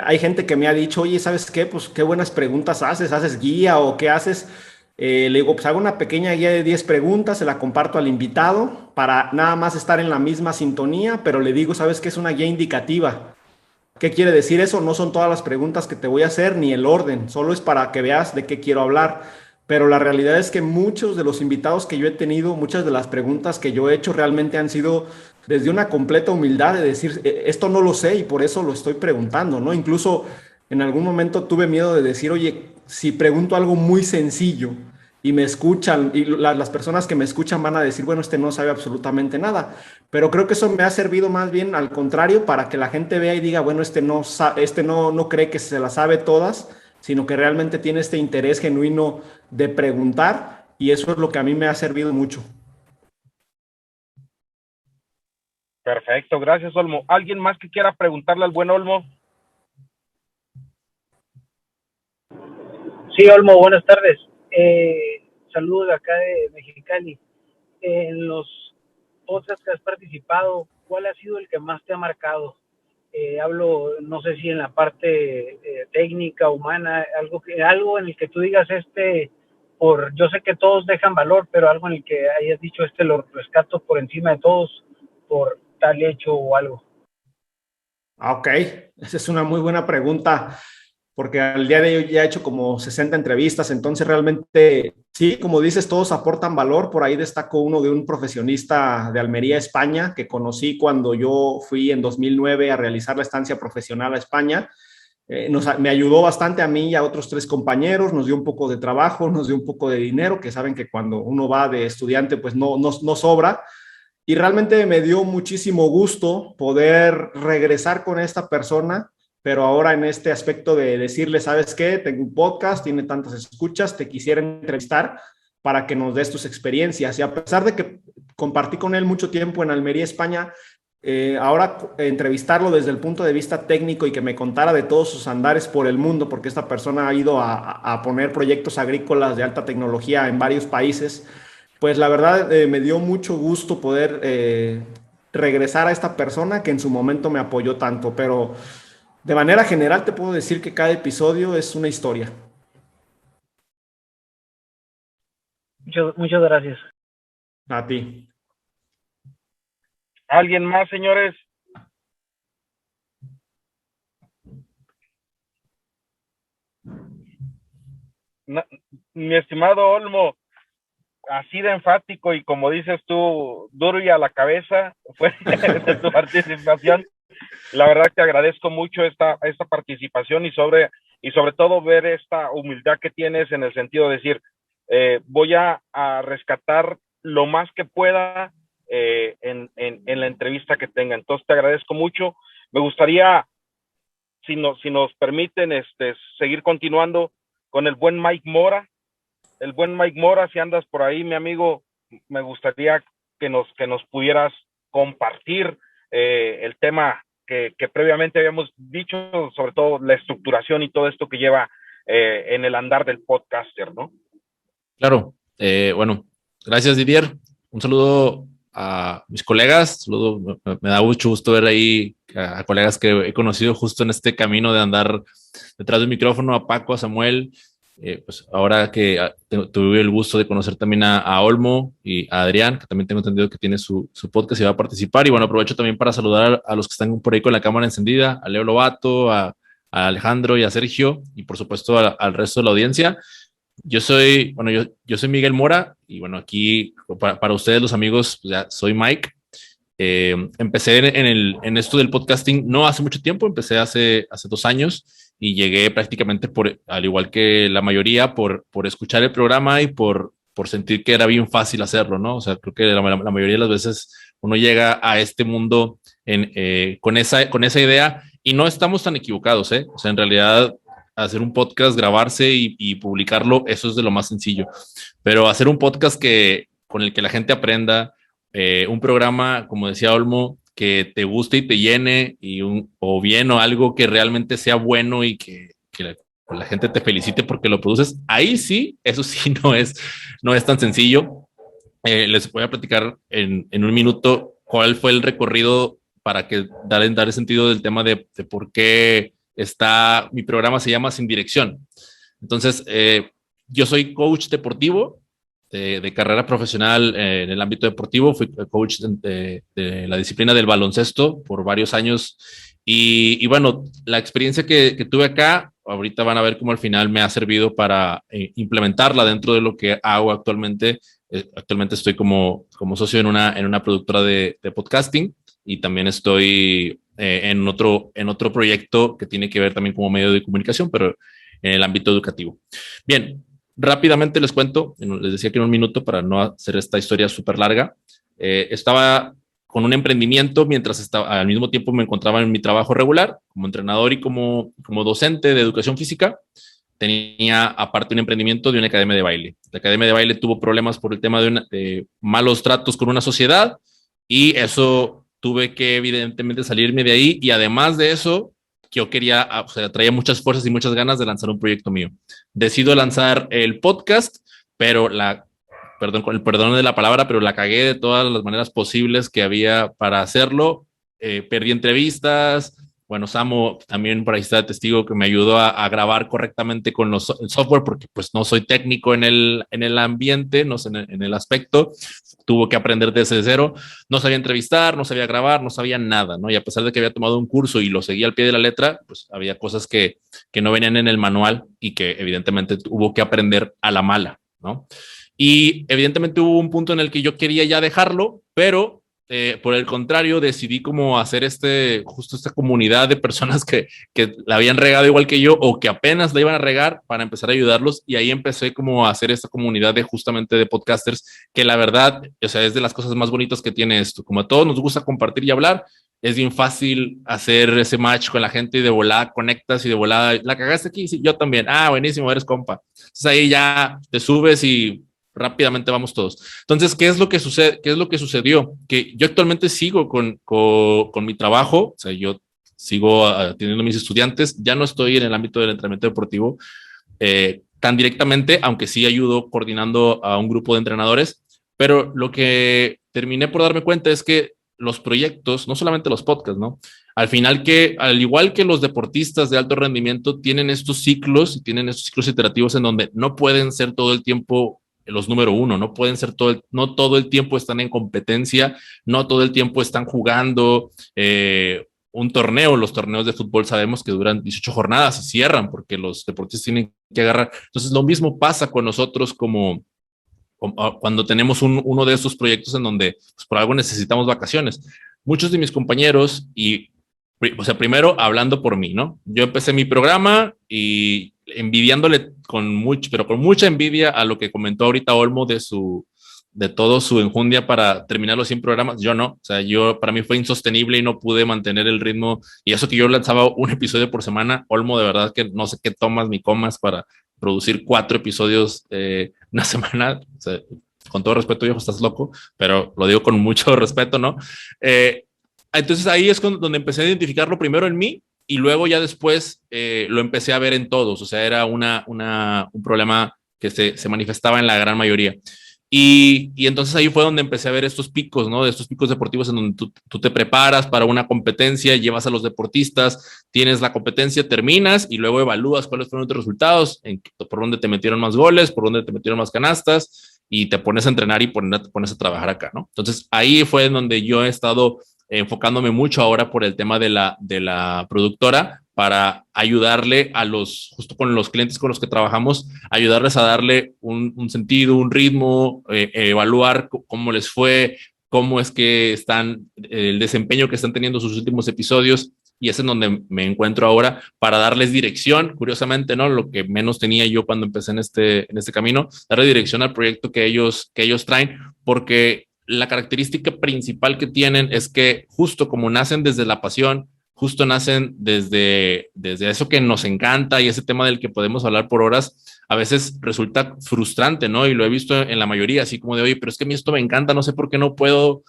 [SPEAKER 3] Hay gente que me ha dicho, oye, ¿sabes qué? Pues qué buenas preguntas ¿haces guía o qué haces? Le digo, pues hago una pequeña guía de 10 preguntas, se la comparto al invitado para nada más estar en la misma sintonía, pero le digo, ¿sabes qué? Es una guía indicativa. ¿Qué quiere decir eso? No son todas las preguntas que te voy a hacer ni el orden, solo es para que veas de qué quiero hablar. Pero la realidad es que muchos de los invitados que yo he tenido, muchas de las preguntas que yo he hecho realmente han sido desde una completa humildad de decir, esto no lo sé y por eso lo estoy preguntando, ¿no? Incluso en algún momento tuve miedo de decir, oye, si pregunto algo muy sencillo y me escuchan, y las personas que me escuchan van a decir, bueno, este no sabe absolutamente nada, pero creo que eso me ha servido más bien al contrario para que la gente vea y diga, bueno, este no cree que se las sabe todas, sino que realmente tiene este interés genuino de preguntar y eso es lo que a mí me ha servido mucho.
[SPEAKER 1] Perfecto, gracias, Olmo. ¿Alguien más que quiera preguntarle al buen Olmo?
[SPEAKER 6] Sí, Olmo, buenas tardes. Saludos de acá de Mexicali. En los podcasts que has participado, ¿cuál ha sido el que más te ha marcado? Hablo, no sé si en la parte técnica, humana, algo en el que tú digas yo sé que todos dejan valor, pero algo en el que hayas dicho lo rescato por encima de todos por tal hecho o algo.
[SPEAKER 3] Ok, esa es una muy buena pregunta, porque al día de hoy ya he hecho como 60 entrevistas, entonces realmente, sí, como dices, todos aportan valor. Por ahí destaco uno de un profesionista de Almería, España, que conocí cuando yo fui en 2009 a realizar la estancia profesional a España. Me ayudó bastante a mí y a otros 3 compañeros, nos dio un poco de trabajo, nos dio un poco de dinero, que saben que cuando uno va de estudiante pues no sobra. Y realmente me dio muchísimo gusto poder regresar con esta persona, pero ahora en este aspecto de decirle, ¿sabes qué? Tengo un podcast, tiene tantas escuchas, te quisiera entrevistar para que nos des tus experiencias. Y a pesar de que compartí con él mucho tiempo en Almería, España, ahora entrevistarlo desde el punto de vista técnico y que me contara de todos sus andares por el mundo, porque esta persona ha ido a poner proyectos agrícolas de alta tecnología en varios países, pues la verdad me dio mucho gusto poder regresar a esta persona que en su momento me apoyó tanto, pero de manera general te puedo decir que cada episodio es una historia.
[SPEAKER 6] Muchas gracias.
[SPEAKER 3] A ti.
[SPEAKER 1] ¿Alguien más, señores? Mi estimado Olmo, así de enfático y como dices tú, duro y a la cabeza fue de tu participación. La verdad que agradezco mucho esta participación y sobre todo ver esta humildad que tienes en el sentido de decir, voy a rescatar lo más que pueda en la entrevista que tenga. Entonces te agradezco mucho. Me gustaría, si nos permiten, seguir continuando con el buen Mike Mora. El buen Mike Mora, si andas por ahí, mi amigo, me gustaría que nos pudieras compartir el tema que previamente habíamos dicho, sobre todo la estructuración y todo esto que lleva en el andar del podcaster, ¿no?
[SPEAKER 4] Claro. Bueno, gracias, Didier. Un saludo a mis colegas. Me da mucho gusto ver ahí a colegas que he conocido justo en este camino de andar detrás del micrófono, a Paco, a Samuel. Pues ahora que tuve el gusto de conocer también a Olmo y a Adrián, que también tengo entendido que tiene su podcast y va a participar. Y bueno, aprovecho también para saludar a los que están por ahí con la cámara encendida, a Leo Lobato, a Alejandro y a Sergio, y por supuesto al resto de la audiencia. Yo soy Miguel Mora, y bueno, aquí para ustedes, los amigos, pues ya soy Mike. Empecé en esto del podcasting no hace mucho tiempo, empecé hace 2 años y llegué prácticamente al igual que la mayoría, por escuchar el programa y por sentir que era bien fácil hacerlo, ¿no? O sea, creo que la mayoría de las veces uno llega a este mundo con esa idea y no estamos tan equivocados, ¿eh? O sea, en realidad hacer un podcast, grabarse y publicarlo, eso es de lo más sencillo. Pero hacer un podcast con el que la gente aprenda, un programa, como decía Olmo, que te guste y te llene, o algo que realmente sea bueno y que la gente te felicite porque lo produces, ahí sí, eso sí no es tan sencillo. Les voy a platicar en un minuto cuál fue el recorrido para que dar sentido del tema de por qué mi programa se llama Sin Dirección. Entonces, yo soy coach deportivo de carrera profesional en el ámbito deportivo. Fui coach de la disciplina del baloncesto por varios años. Y bueno, la experiencia que tuve acá, ahorita van a ver cómo al final me ha servido para implementarla dentro de lo que hago actualmente. Actualmente estoy como socio en una productora de podcasting y también estoy en otro proyecto que tiene que ver también como medio de comunicación, pero en el ámbito educativo. Bien, Rápidamente les cuento, les decía que en un minuto para no hacer esta historia súper larga. Estaba con un emprendimiento mientras estaba, al mismo tiempo me encontraba en mi trabajo regular como entrenador y como docente de educación física. Tenía aparte un emprendimiento de una academia de baile. La academia de baile tuvo problemas por el tema de malos tratos con una sociedad y eso tuve que evidentemente salirme de ahí y además de eso yo quería, o sea, traía muchas fuerzas y muchas ganas de lanzar un proyecto mío. Decido lanzar el podcast, pero perdón, con el perdón de la palabra, pero la cagué de todas las maneras posibles que había para hacerlo. Perdí entrevistas. Bueno, Samo también por ahí está de testigo que me ayudó a grabar correctamente con el software porque pues no soy técnico en el ambiente, no sé, en el aspecto. Tuvo que aprender desde cero. No sabía entrevistar, no sabía grabar, no sabía nada, ¿no? Y a pesar de que había tomado un curso y lo seguía al pie de la letra, pues había cosas que no venían en el manual y que evidentemente hubo que aprender a la mala, ¿no? Y evidentemente hubo un punto en el que yo quería ya dejarlo, pero por el contrario decidí como hacer justo esta comunidad de personas que la habían regado igual que yo o que apenas la iban a regar para empezar a ayudarlos y ahí empecé como a hacer esta comunidad justamente de podcasters que la verdad, o sea, es de las cosas más bonitas que tiene esto. Como a todos nos gusta compartir y hablar, es bien fácil hacer ese match con la gente y de volada conectas y de volada, ¿la cagaste aquí? Sí, yo también. Ah, buenísimo, eres compa. Entonces ahí ya te subes y rápidamente vamos todos. Entonces, ¿qué es lo que sucede? ¿Qué es lo que sucedió? Que yo actualmente sigo con mi trabajo, o sea, yo sigo atendiendo a mis estudiantes, ya no estoy en el ámbito del entrenamiento deportivo tan directamente, aunque sí ayudo coordinando a un grupo de entrenadores, pero lo que terminé por darme cuenta es que los proyectos, no solamente los podcasts, ¿no? Al final al igual que los deportistas de alto rendimiento, tienen estos ciclos iterativos en donde no pueden ser todo el tiempo los número uno, no pueden ser no todo el tiempo están en competencia, no todo el tiempo están jugando un torneo. Los torneos de fútbol sabemos que duran 18 jornadas y cierran porque los deportistas tienen que agarrar. Entonces lo mismo pasa con nosotros como cuando tenemos uno de esos proyectos en donde pues, por algo necesitamos vacaciones. Muchos de mis compañeros o sea, primero hablando por mí, ¿no? Yo empecé mi programa y envidiándole con mucha envidia a lo que comentó ahorita Olmo de todo su enjundia para terminar los 100 programas. Yo no, o sea, para mí fue insostenible y no pude mantener el ritmo. Y eso que yo lanzaba un episodio por semana, Olmo, de verdad que no sé qué tomas ni comas para producir 4 episodios una semana. O sea, con todo respeto, viejo, estás loco, pero lo digo con mucho respeto, ¿no? Entonces ahí es donde empecé a identificarlo primero en mí y luego ya después lo empecé a ver en todos. O sea, era un problema que se manifestaba en la gran mayoría. Y entonces ahí fue donde empecé a ver estos picos, ¿no? De estos picos deportivos en donde tú te preparas para una competencia, llevas a los deportistas, tienes la competencia, terminas y luego evalúas cuáles fueron tus resultados, por dónde te metieron más goles, por dónde te metieron más canastas y te pones a entrenar y te pones a trabajar acá, ¿no? Entonces ahí fue en donde yo he estado enfocándome mucho ahora por el tema de la productora para ayudarle justo con los clientes con los que trabajamos, ayudarles a darle un sentido, un ritmo, evaluar cómo les fue, cómo es que el desempeño que están teniendo sus últimos episodios, y es en donde me encuentro ahora para darles dirección, curiosamente, ¿no? Lo que menos tenía yo cuando empecé en este camino, darle dirección al proyecto que ellos traen, porque la característica principal que tienen es que justo como nacen desde la pasión, justo nacen desde eso que nos encanta y ese tema del que podemos hablar por horas, a veces resulta frustrante, ¿no? Y lo he visto en la mayoría, así como de, oye, pero es que a mí esto me encanta, no sé por qué no puedo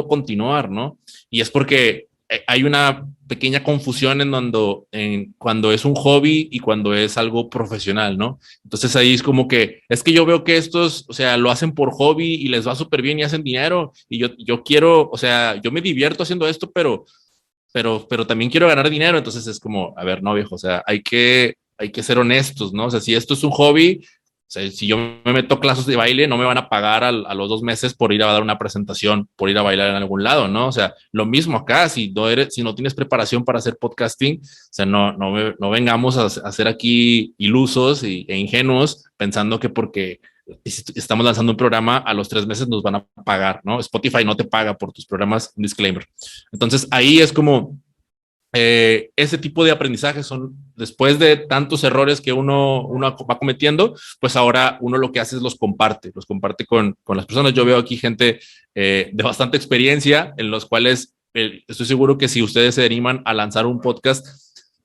[SPEAKER 4] continuar, ¿no? Y es porque hay una pequeña confusión cuando es un hobby y cuando es algo profesional, ¿no? Entonces ahí es como que, es que yo veo que estos, o sea, lo hacen por hobby y les va súper bien y hacen dinero y yo quiero, o sea, yo me divierto haciendo esto, pero también quiero ganar dinero. Entonces es como, a ver, no, viejo, o sea, hay que ser honestos, ¿no? O sea, si esto es un hobby, o sea, si yo me meto clases de baile, no me van a pagar a los 2 meses por ir a dar una presentación, por ir a bailar en algún lado, ¿no? O sea, lo mismo acá, si no tienes preparación para hacer podcasting, o sea, no vengamos a ser aquí ilusos e ingenuos pensando que porque estamos lanzando un programa, a los 3 meses nos van a pagar, ¿no? Spotify no te paga por tus programas, un disclaimer. Entonces ahí es como ese tipo de aprendizaje son, después de tantos errores que uno va cometiendo, pues ahora uno lo que hace es los comparte con las personas. Yo veo aquí gente de bastante experiencia, en los cuales estoy seguro que si ustedes se animan a lanzar un podcast,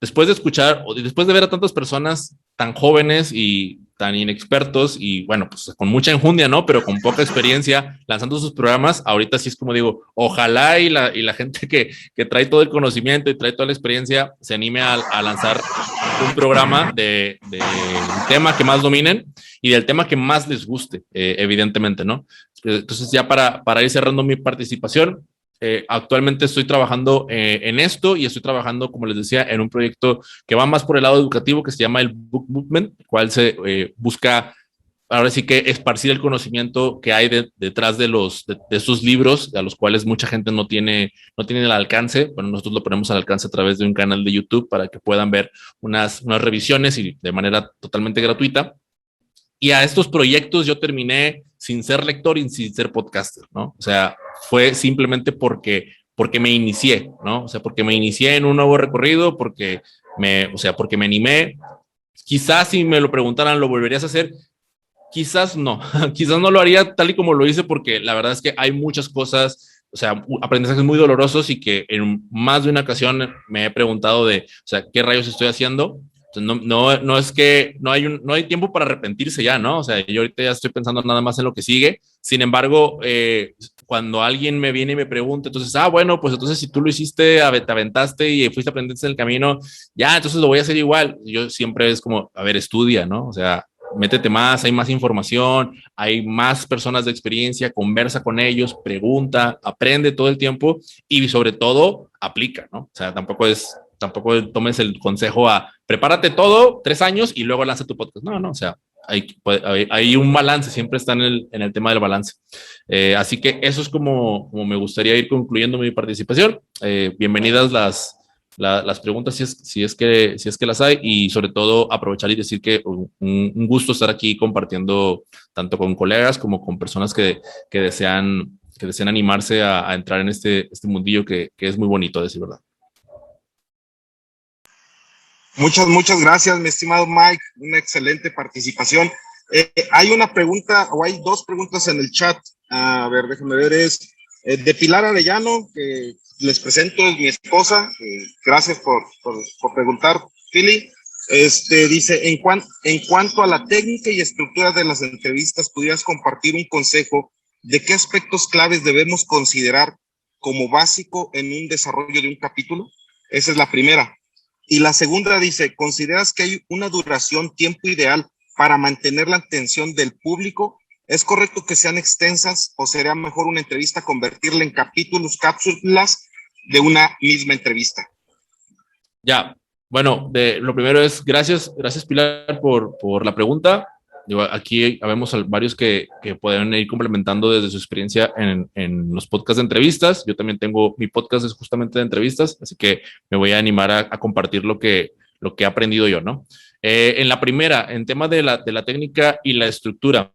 [SPEAKER 4] después de escuchar o después de ver a tantas personas tan jóvenes y tan inexpertos y bueno, pues con mucha enjundia, ¿no? Pero con poca experiencia lanzando sus programas, ahorita sí es como digo, ojalá y la gente que trae todo el conocimiento y trae toda la experiencia se anime a lanzar un programa de un tema que más dominen y del tema que más les guste, evidentemente, ¿no? Entonces ya para ir cerrando mi participación, actualmente estoy trabajando en esto y estoy trabajando, como les decía, en un proyecto que va más por el lado educativo que se llama el Book Movement, el cual se busca ahora sí que esparcir el conocimiento que hay detrás de estos libros a los cuales mucha gente no tiene el alcance. Bueno, nosotros lo ponemos al alcance a través de un canal de YouTube para que puedan ver unas revisiones y de manera totalmente gratuita. Y a estos proyectos yo terminé sin ser lector y sin ser podcaster, ¿no? O sea, fue simplemente porque me inicié, ¿no? O sea, porque me inicié en un nuevo recorrido, porque porque me animé. Quizás si me lo preguntaran, ¿lo volverías a hacer? Quizás no, quizás no lo haría tal y como lo hice, porque la verdad es que hay muchas cosas, o sea, aprendizajes muy dolorosos y que en más de una ocasión me he preguntado o sea, ¿qué rayos estoy haciendo? Entonces, no es que no hay tiempo para arrepentirse ya, ¿no? O sea, yo ahorita ya estoy pensando nada más en lo que sigue. Sin embargo, cuando alguien me viene y me pregunta, entonces, bueno, pues entonces si tú lo hiciste, te aventaste y fuiste aprendiendo en el camino, ya, entonces lo voy a hacer igual. Yo siempre es como, a ver, estudia, ¿no? O sea, métete más, hay más información, hay más personas de experiencia, conversa con ellos, pregunta, aprende todo el tiempo y sobre todo aplica, ¿no? O sea, tampoco tomes el consejo a prepárate todo 3 años y luego lanza tu podcast. No, o sea, hay un balance, siempre está en el tema del balance. Así que eso es como me gustaría ir concluyendo mi participación. Bienvenidas las preguntas si es que las hay, y sobre todo aprovechar y decir que un gusto estar aquí compartiendo tanto con colegas como con personas que desean animarse a entrar en este mundillo que es muy bonito, a decir verdad.
[SPEAKER 1] Muchas gracias, mi estimado Mike. Una excelente participación. Hay una pregunta, o hay 2 preguntas en el chat. A ver, déjame ver, es de Pilar Arellano, que les presento, es mi esposa. Gracias por preguntar, Pili. Dice, en cuanto a la técnica y estructura de las entrevistas, ¿pudieras compartir un consejo de qué aspectos claves debemos considerar como básico en un desarrollo de un capítulo? Esa es la primera. Y la segunda dice, ¿consideras que hay una duración, tiempo ideal para mantener la atención del público? ¿Es correcto que sean extensas o sería mejor una entrevista convertirla en capítulos, cápsulas de una misma entrevista?
[SPEAKER 4] Ya, bueno, lo primero es gracias Pilar por la pregunta. Aquí vemos varios que pueden ir complementando desde su experiencia en los podcasts de entrevistas. Yo también tengo mi podcast, es justamente de entrevistas, así que me voy a animar a compartir lo que he aprendido yo, ¿no? En la primera, en tema de la técnica y la estructura,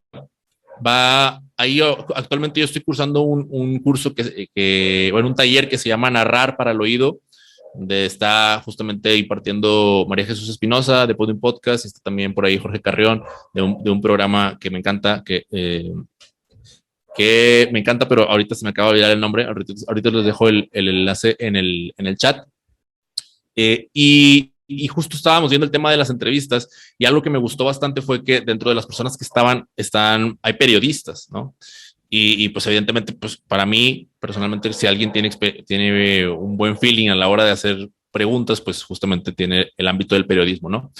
[SPEAKER 4] actualmente yo estoy cursando un curso un taller que se llama Narrar para el Oído, donde está justamente impartiendo María Jesús Espinosa de Podium Podcast, y está también por ahí Jorge Carrión de un programa que me encanta, que me encanta, pero ahorita se me acaba de olvidar el nombre. Ahorita les dejo el enlace en el chat. Y justo estábamos viendo el tema de las entrevistas, y algo que me gustó bastante fue que dentro de las personas que hay periodistas, ¿no? Y pues evidentemente, pues para mí, personalmente, si alguien tiene un buen feeling a la hora de hacer preguntas, pues justamente tiene el ámbito del periodismo, ¿no?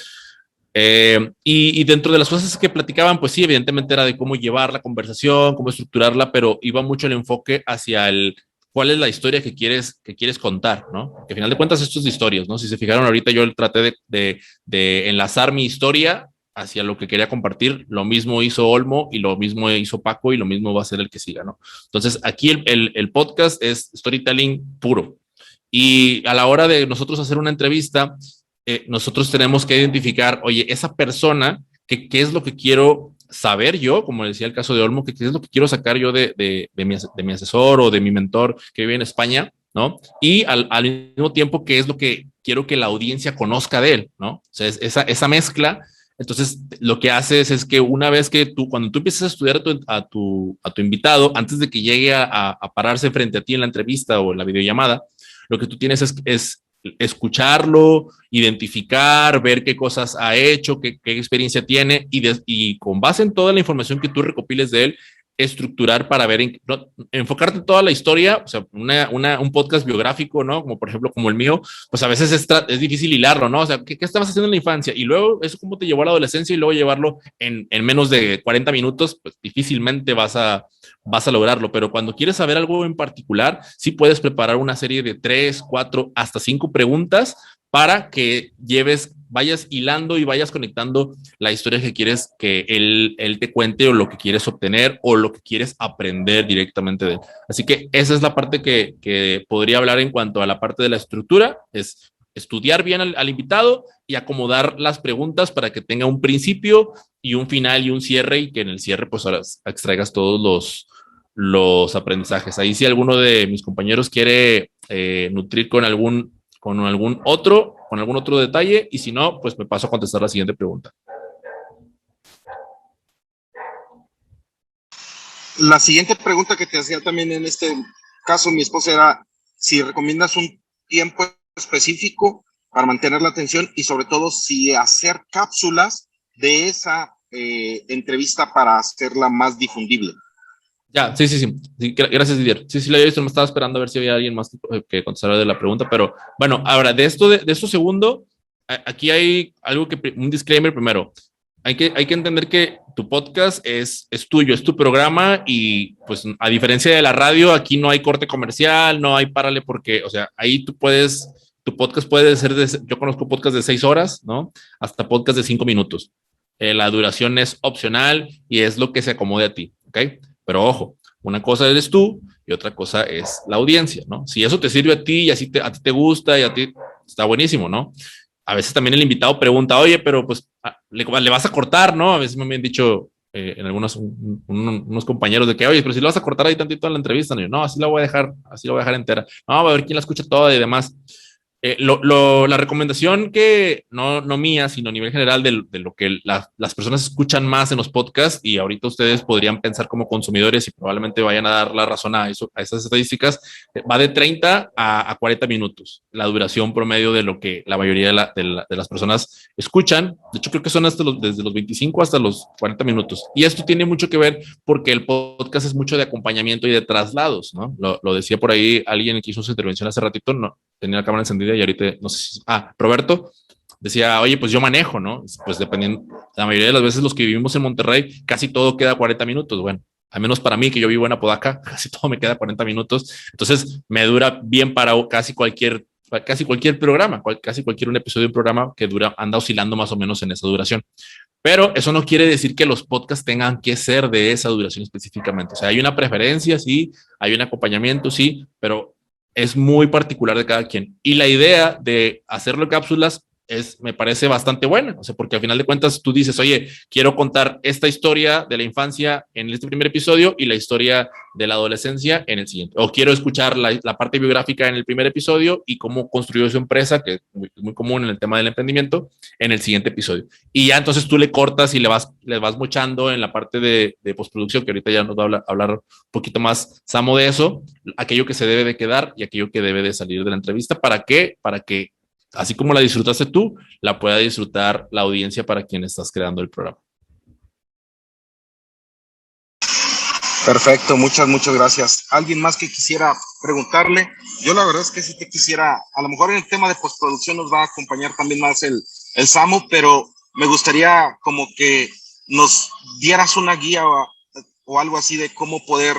[SPEAKER 4] Y dentro de las cosas que platicaban, pues sí, evidentemente era de cómo llevar la conversación, cómo estructurarla, pero iba mucho el enfoque hacia cuál es la historia que quieres contar, ¿no? Que al final de cuentas esto es de historias, ¿no? Si se fijaron ahorita, yo traté de enlazar mi historia hacia lo que quería compartir. Lo mismo hizo Olmo y lo mismo hizo Paco y lo mismo va a ser el que siga, ¿no? Entonces aquí el podcast es storytelling puro, y a la hora de nosotros hacer una entrevista, nosotros tenemos que identificar, oye, esa persona, ¿qué es lo que quiero saber yo? Como decía el caso de Olmo, ¿qué es lo que quiero sacar yo de mi asesor o de mi mentor que vive en España? ¿no? Y al mismo tiempo, ¿qué es lo que quiero que la audiencia conozca de él, ¿no? O sea, esa mezcla. Entonces, lo que haces es que una vez que cuando tú empiezas a estudiar a tu invitado, antes de que llegue a pararse frente a ti en la entrevista o en la videollamada, lo que tú tienes es escucharlo, identificar, ver qué cosas ha hecho, qué experiencia tiene y con base en toda la información que tú recopiles de él, estructurar para ver, enfocarte en toda la historia, o sea, un podcast biográfico, ¿no? Como por ejemplo, como el mío, pues a veces es difícil hilarlo, ¿no? O sea, ¿qué estabas haciendo en la infancia? Y luego, eso cómo te llevó a la adolescencia y luego llevarlo en menos de 40 minutos, pues difícilmente vas a lograrlo, pero cuando quieres saber algo en particular, sí puedes preparar una serie de 3, 4, hasta 5 preguntas para que vayas hilando y vayas conectando la historia que quieres que él te cuente o lo que quieres obtener o lo que quieres aprender directamente de él. Así que esa es la parte que podría hablar en cuanto a la parte de la estructura, es estudiar bien al invitado y acomodar las preguntas para que tenga un principio y un final y un cierre y que en el cierre pues ahora extraigas todos los aprendizajes. Ahí si alguno de mis compañeros quiere nutrir con algún otro detalle y si no, pues me paso a contestar la siguiente pregunta.
[SPEAKER 7] La siguiente pregunta que te hacía también en este caso mi esposa era si recomiendas un tiempo específico para mantener la atención y sobre todo si hacer cápsulas de esa entrevista para hacerla más difundible.
[SPEAKER 4] Ya, sí, gracias, Didier. Sí, lo había visto, me estaba esperando a ver si había alguien más que contestara de la pregunta, pero bueno, ahora, de esto segundo, aquí hay algo un disclaimer primero. Hay que entender que tu podcast es tuyo, es tu programa y pues a diferencia de la radio, aquí no hay corte comercial, no hay párale porque, o sea, ahí tu podcast puede ser, yo conozco podcast de 6 horas, ¿no? Hasta podcast de 5 minutos. La duración es opcional y es lo que se acomode a ti, ¿ok? Pero ojo, una cosa eres tú y otra cosa es la audiencia, ¿no? Si eso te sirve a ti y a ti te gusta y a ti está buenísimo, ¿no? A veces también el invitado pregunta, oye, pero pues le vas a cortar, ¿no? A veces me han dicho en unos compañeros de que, oye, pero si lo vas a cortar ahí tantito en la entrevista, no, no, así la voy a dejar entera. No, a ver quién la escucha toda y demás. La recomendación que no mía, sino a nivel general de lo que las personas escuchan más en los podcasts y ahorita ustedes podrían pensar como consumidores y probablemente vayan a dar la razón a esas estadísticas, va de 30 a 40 minutos, la duración promedio de lo que la mayoría de las personas escuchan. De hecho, creo que son desde los 25 hasta los 40 minutos. Y esto tiene mucho que ver porque el podcast es mucho de acompañamiento y de traslados, ¿no? Lo decía por ahí alguien que hizo su intervención hace ratito, ¿no? Tenía la cámara encendida y ahorita, no sé si... Roberto decía, oye, pues yo manejo, ¿no? Pues dependiendo, la mayoría de las veces los que vivimos en Monterrey, casi todo queda 40 minutos. Bueno, al menos para mí, que yo vivo en Apodaca, casi todo me queda 40 minutos. Entonces, me dura bien para casi cualquier programa, casi cualquier un episodio de un programa que anda oscilando más o menos en esa duración. Pero eso no quiere decir que los podcasts tengan que ser de esa duración específicamente. O sea, hay una preferencia, sí, hay un acompañamiento, sí, pero es muy particular de cada quien. Y la idea de hacerlo en cápsulas me parece bastante buena, o sea, porque al final de cuentas tú dices, oye, quiero contar esta historia de la infancia en este primer episodio y la historia de la adolescencia en el siguiente. O quiero escuchar la parte biográfica en el primer episodio y cómo construyó su empresa, que es muy común en el tema del emprendimiento, en el siguiente episodio. Y ya entonces tú le cortas y le vas mochando en la parte de postproducción, que ahorita ya nos va a hablar un poquito más Samo de eso, aquello que se debe de quedar y aquello que debe de salir de la entrevista. ¿Para qué? Para que así como la disfrutaste tú, la pueda disfrutar la audiencia para quien estás creando el programa.
[SPEAKER 7] Perfecto, muchas gracias. ¿Alguien más que quisiera preguntarle? Yo la verdad es que sí te quisiera, a lo mejor en el tema de postproducción nos va a acompañar también más el Samo, pero me gustaría como que nos dieras una guía o algo así de cómo poder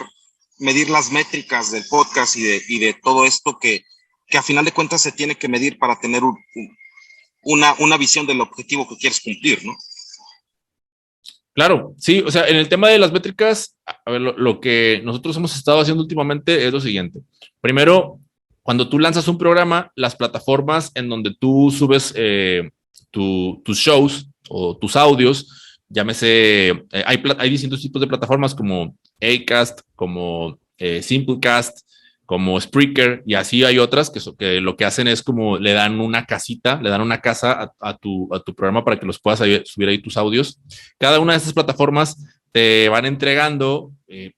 [SPEAKER 7] medir las métricas del podcast y de todo esto que a final de cuentas se tiene que medir para tener una visión del objetivo que quieres cumplir, ¿no?
[SPEAKER 4] Claro, sí, o sea, en el tema de las métricas, a ver, lo que nosotros hemos estado haciendo últimamente es lo siguiente. Primero, cuando tú lanzas un programa, las plataformas en donde tú subes tus shows o tus audios, llámese, hay distintos tipos de plataformas como Acast, como Simplecast, como Spreaker, y así hay otras que lo que hacen es como le dan una casita, le dan una casa a tu programa para que los puedas subir ahí tus audios. Cada una de estas plataformas te van entregando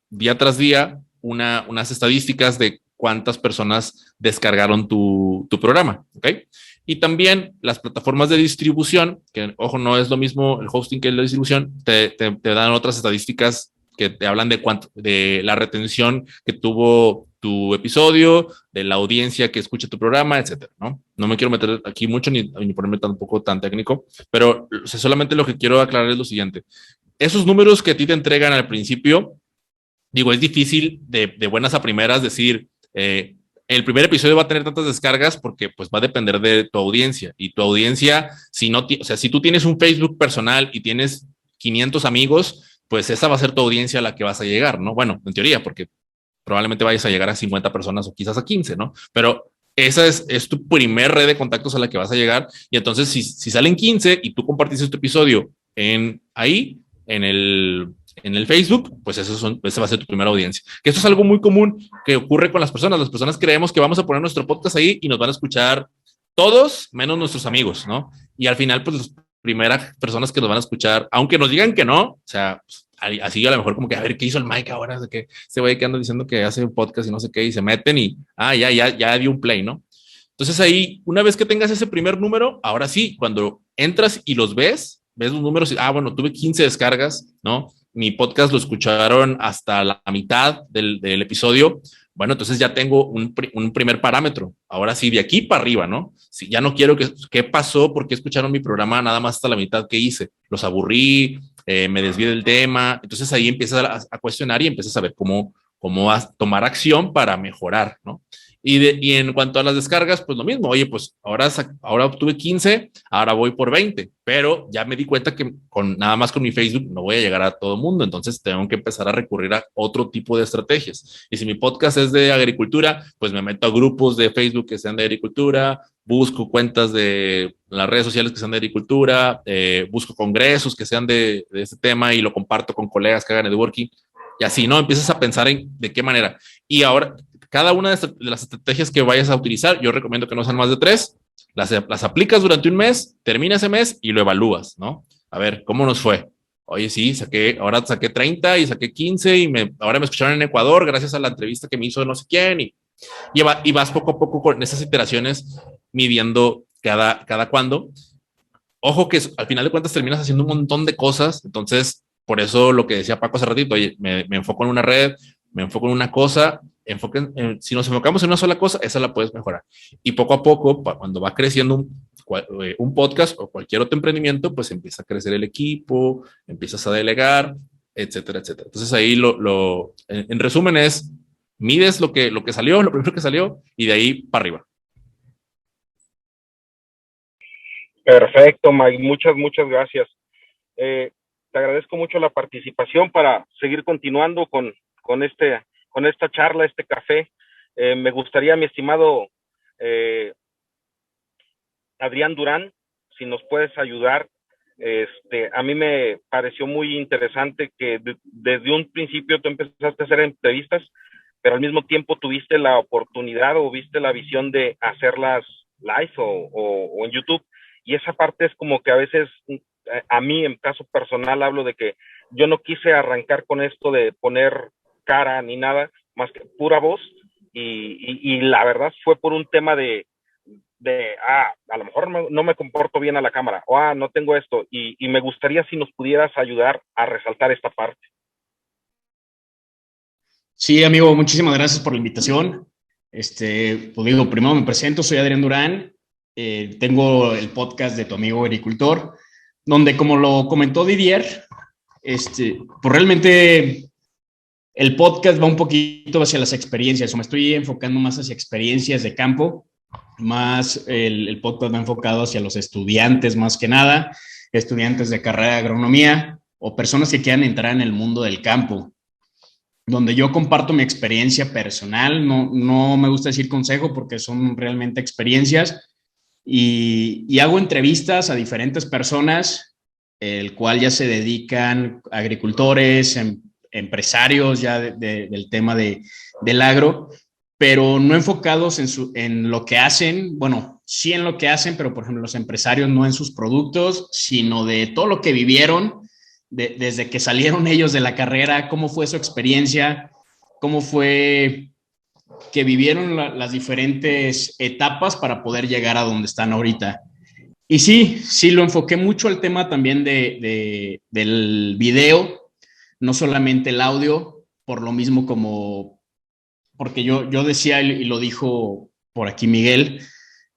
[SPEAKER 4] día tras día unas estadísticas de cuántas personas descargaron tu programa, ¿ok? Y también las plataformas de distribución, que ojo, no es lo mismo el hosting que la distribución, te dan otras estadísticas que te hablan de la retención que tuvo tu episodio, de la audiencia que escucha tu programa, etcétera, ¿no? No me quiero meter aquí mucho ni ponerme tampoco tan técnico, pero solamente lo que quiero aclarar es lo siguiente. Esos números que a ti te entregan al principio, digo, es difícil de buenas a primeras decir, el primer episodio va a tener tantas descargas porque pues va a depender de tu audiencia, y tu audiencia, o sea, si tú tienes un Facebook personal y tienes 500 amigos, pues esa va a ser tu audiencia a la que vas a llegar, ¿no? Bueno, en teoría, porque probablemente vayas a llegar a 50 personas o quizás a 15, ¿no? Pero esa es tu primer red de contactos a la que vas a llegar, y entonces si salen 15 y tú compartiste este episodio ahí, en el Facebook, pues esa va a ser tu primera audiencia. Que esto es algo muy común que ocurre con las personas. Las personas creemos que vamos a poner nuestro podcast ahí y nos van a escuchar todos, menos nuestros amigos, ¿no? Y al final, pues las primeras personas que nos van a escuchar, aunque nos digan que no, o sea, pues, así a lo mejor como que a ver qué hizo el Mike ahora, de que ese güey que anda diciendo que hace un podcast y no sé qué, y se meten y, ya dio un play, ¿no? Entonces ahí, una vez que tengas ese primer número, ahora sí, cuando entras y los ves los números y, bueno, tuve 15 descargas, ¿no? Mi podcast lo escucharon hasta la mitad del episodio. Bueno, entonces ya tengo un primer parámetro. Ahora sí, de aquí para arriba, ¿no? Si ya no quiero ¿qué pasó? ¿Por qué escucharon mi programa nada más hasta la mitad? ¿Qué hice? ¿Los aburrí? ¿Me desvié del tema? Entonces ahí empiezas a cuestionar y empiezas a ver cómo tomar acción para mejorar, ¿no? Y en cuanto a las descargas, pues lo mismo. Oye, pues ahora obtuve 15, ahora voy por 20, pero ya me di cuenta que nada más con mi Facebook no voy a llegar a todo el mundo, entonces tengo que empezar a recurrir a otro tipo de estrategias. Y si mi podcast es de agricultura, pues me meto a grupos de Facebook que sean de agricultura, busco cuentas de las redes sociales que sean de agricultura, busco congresos que sean de este tema y lo comparto con colegas que hagan networking. Y así, ¿no? Empiezas a pensar en de qué manera. Y ahora, cada una de las estrategias que vayas a utilizar, yo recomiendo que no sean más de 3, las aplicas durante un mes, termina ese mes y lo evalúas, ¿no? A ver, ¿cómo nos fue? Oye, sí, ahora saqué 30 y saqué 15 y ahora me escucharon en Ecuador gracias a la entrevista que me hizo no sé quién, y vas poco a poco con esas iteraciones midiendo cada cuándo. Ojo que al final de cuentas terminas haciendo un montón de cosas, entonces por eso lo que decía Paco hace ratito, oye, me enfoco en una red, me enfoco en una cosa, si nos enfocamos en una sola cosa, esa la puedes mejorar. Y poco a poco, cuando va creciendo un podcast o cualquier otro emprendimiento, pues empieza a crecer el equipo, empiezas a delegar, etcétera, etcétera. Entonces ahí en resumen mides lo que salió, lo primero que salió, y de ahí para arriba.
[SPEAKER 1] Perfecto, Mike. Muchas gracias. Te agradezco mucho la participación para seguir continuando con esta charla, este café. Me gustaría, mi estimado Adrián Durán, si nos puedes ayudar. A mí me pareció muy interesante que desde un principio tú empezaste a hacer entrevistas, pero al mismo tiempo tuviste la oportunidad o viste la visión de hacerlas live o en YouTube. Y esa parte es como que a veces, a mí en caso personal hablo de que yo no quise arrancar con esto de poner cara ni nada, más que pura voz, y la verdad fue por un tema de a lo mejor no me comporto bien a la cámara, o no tengo esto, y me gustaría si nos pudieras ayudar a resaltar esta parte.
[SPEAKER 8] Sí, amigo, muchísimas gracias por la invitación. Pues digo, primero me presento, soy Adrián Durán, tengo el podcast de Tu Amigo Agricultor, donde, como lo comentó Didier, pues realmente el podcast va un poquito hacia las experiencias, o me estoy enfocando más hacia experiencias de campo, más el podcast va enfocado hacia los estudiantes, más que nada, estudiantes de carrera de agronomía o personas que quieran entrar en el mundo del campo, donde yo comparto mi experiencia personal. No me gusta decir consejo porque son realmente experiencias, y hago entrevistas a diferentes personas, el cual ya se dedican, agricultores, empresarios ya del tema del agro, pero no enfocados en lo que hacen. Bueno, sí en lo que hacen, pero por ejemplo los empresarios no en sus productos, sino de todo lo que vivieron desde que salieron ellos de la carrera, cómo fue su experiencia, cómo fue que vivieron las diferentes etapas para poder llegar a donde están ahorita. Y sí, lo enfoqué mucho al tema también del video, no solamente el audio, por lo mismo porque yo decía, y lo dijo por aquí Miguel,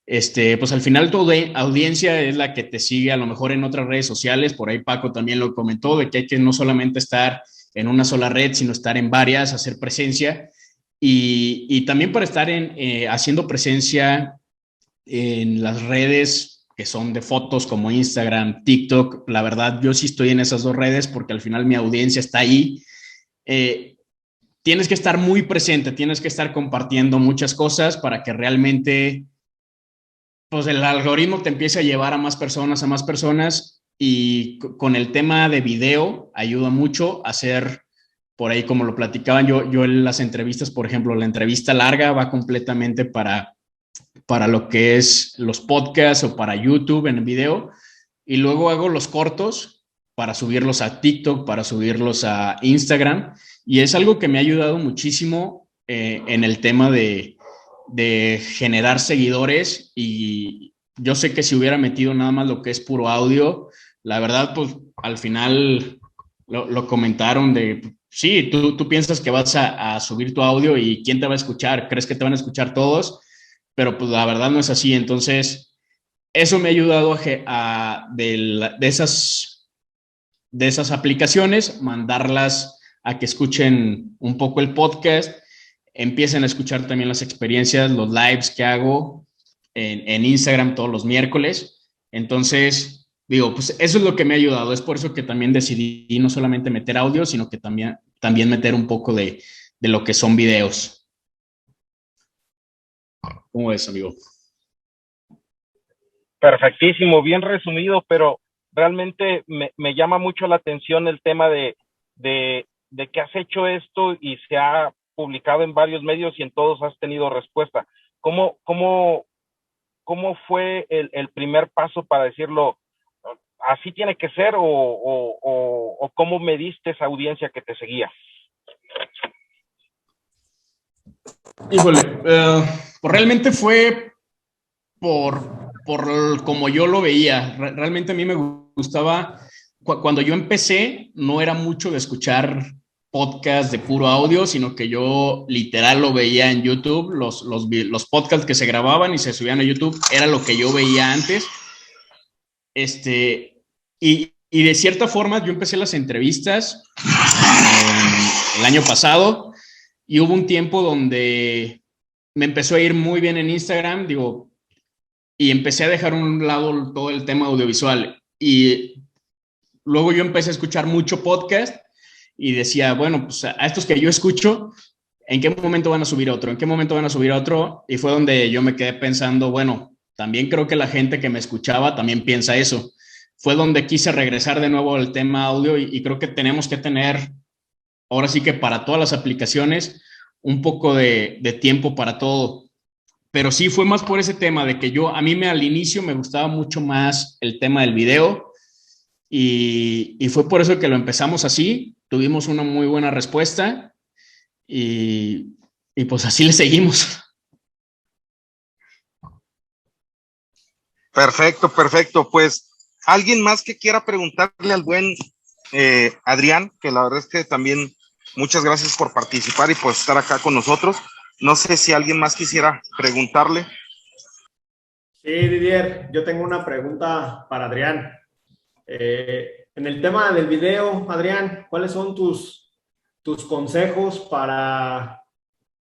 [SPEAKER 8] pues al final tu audiencia es la que te sigue a lo mejor en otras redes sociales, por ahí Paco también lo comentó, de que hay que no solamente estar en una sola red, sino estar en varias, hacer presencia, y también para estar haciendo presencia en las redes que son de fotos como Instagram, TikTok. La verdad, yo sí estoy en esas dos redes porque al final mi audiencia está ahí. Tienes que estar muy presente, tienes que estar compartiendo muchas cosas para que realmente pues el algoritmo te empiece a llevar a más personas, y con el tema de video ayuda mucho a hacer, por ahí como lo platicaban yo en las entrevistas, por ejemplo, la entrevista larga va completamente para lo que es los podcasts o para YouTube en video, y luego hago los cortos para subirlos a TikTok, para subirlos a Instagram, y es algo que me ha ayudado muchísimo en el tema de generar seguidores. Y yo sé que si hubiera metido nada más lo que es puro audio, la verdad, pues al final lo comentaron de, sí, tú piensas que vas a subir tu audio y ¿quién te va a escuchar? ¿Crees que te van a escuchar todos? Pero pues la verdad no es así. Entonces, eso me ha ayudado de esas aplicaciones, mandarlas a que escuchen un poco el podcast, empiecen a escuchar también las experiencias, los lives que hago en Instagram todos los miércoles. Entonces, digo, pues eso es lo que me ha ayudado. Es por eso que también decidí no solamente meter audio, sino que también meter un poco de lo que son videos. ¿Cómo es, amigo?
[SPEAKER 1] Perfectísimo, bien resumido, pero realmente me llama mucho la atención el tema de que has hecho esto y se ha publicado en varios medios y en todos has tenido respuesta. ¿Cómo fue el primer paso para decirlo, así tiene que ser, o cómo mediste esa audiencia que te seguía?
[SPEAKER 8] Híjole, pues realmente fue por como yo lo veía. Realmente a mí me gustaba, cuando yo empecé, no era mucho de escuchar podcast de puro audio, sino que yo literal lo veía en YouTube, los podcasts que se grababan y se subían a YouTube, era lo que yo veía antes. Y de cierta forma yo empecé las entrevistas el año pasado, y hubo un tiempo donde me empezó a ir muy bien en Instagram, y empecé a dejar a un lado todo el tema audiovisual. Y luego yo empecé a escuchar mucho podcast y decía, bueno, pues a estos que yo escucho, ¿en qué momento van a subir otro? ¿En qué momento van a subir otro? Y fue donde yo me quedé pensando, bueno, también creo que la gente que me escuchaba también piensa eso. Fue donde quise regresar de nuevo al tema audio, y creo que tenemos que tener, ahora sí que para todas las aplicaciones, un poco de tiempo para todo. Pero sí fue más por ese tema de que a mí al inicio me gustaba mucho más el tema del video, y fue por eso que lo empezamos así. Tuvimos una muy buena respuesta y pues así le seguimos.
[SPEAKER 7] Perfecto. Pues, ¿alguien más que quiera preguntarle al buen Adrián? Que la verdad es que también muchas gracias por participar y por estar acá con nosotros. No sé si alguien más quisiera preguntarle.
[SPEAKER 3] Sí, Didier, yo tengo una pregunta para Adrián. En el tema del video, Adrián, ¿cuáles son tus consejos para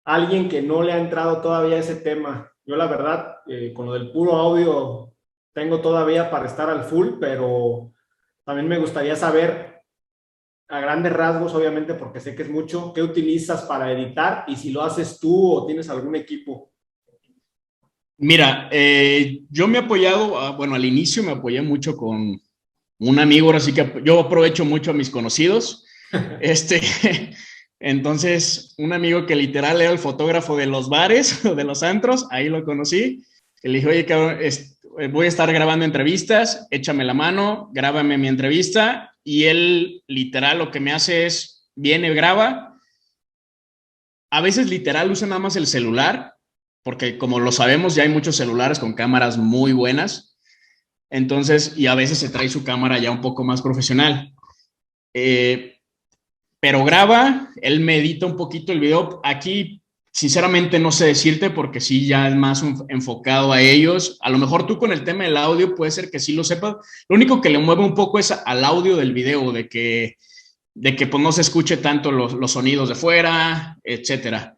[SPEAKER 3] alguien que no le ha entrado todavía a ese tema? Yo la verdad, con lo del puro audio, tengo todavía para estar al full, pero también me gustaría saber, a grandes rasgos, obviamente, porque sé que es mucho, ¿qué utilizas para editar? Y si lo haces tú o tienes algún equipo.
[SPEAKER 8] Mira, yo me he apoyado, bueno, al inicio me apoyé mucho con un amigo, así que yo aprovecho mucho a mis conocidos. Entonces, un amigo que literal era el fotógrafo de los bares o de los antros, ahí lo conocí. Y le dije, oye, cabrón, voy a estar grabando entrevistas, échame la mano, grábame mi entrevista. Y él literal lo que me hace es, viene, graba. A veces literal usa nada más el celular, porque como lo sabemos, ya hay muchos celulares con cámaras muy buenas. Entonces, y a veces se trae su cámara ya un poco más profesional. Pero graba, él me edita un poquito el video. Aquí, sinceramente, no sé decirte porque sí, ya es más enfocado a ellos. A lo mejor tú con el tema del audio puede ser que sí lo sepas. Lo único que le mueve un poco es al audio del video, de que pues no se escuche tanto los sonidos de fuera, etcétera.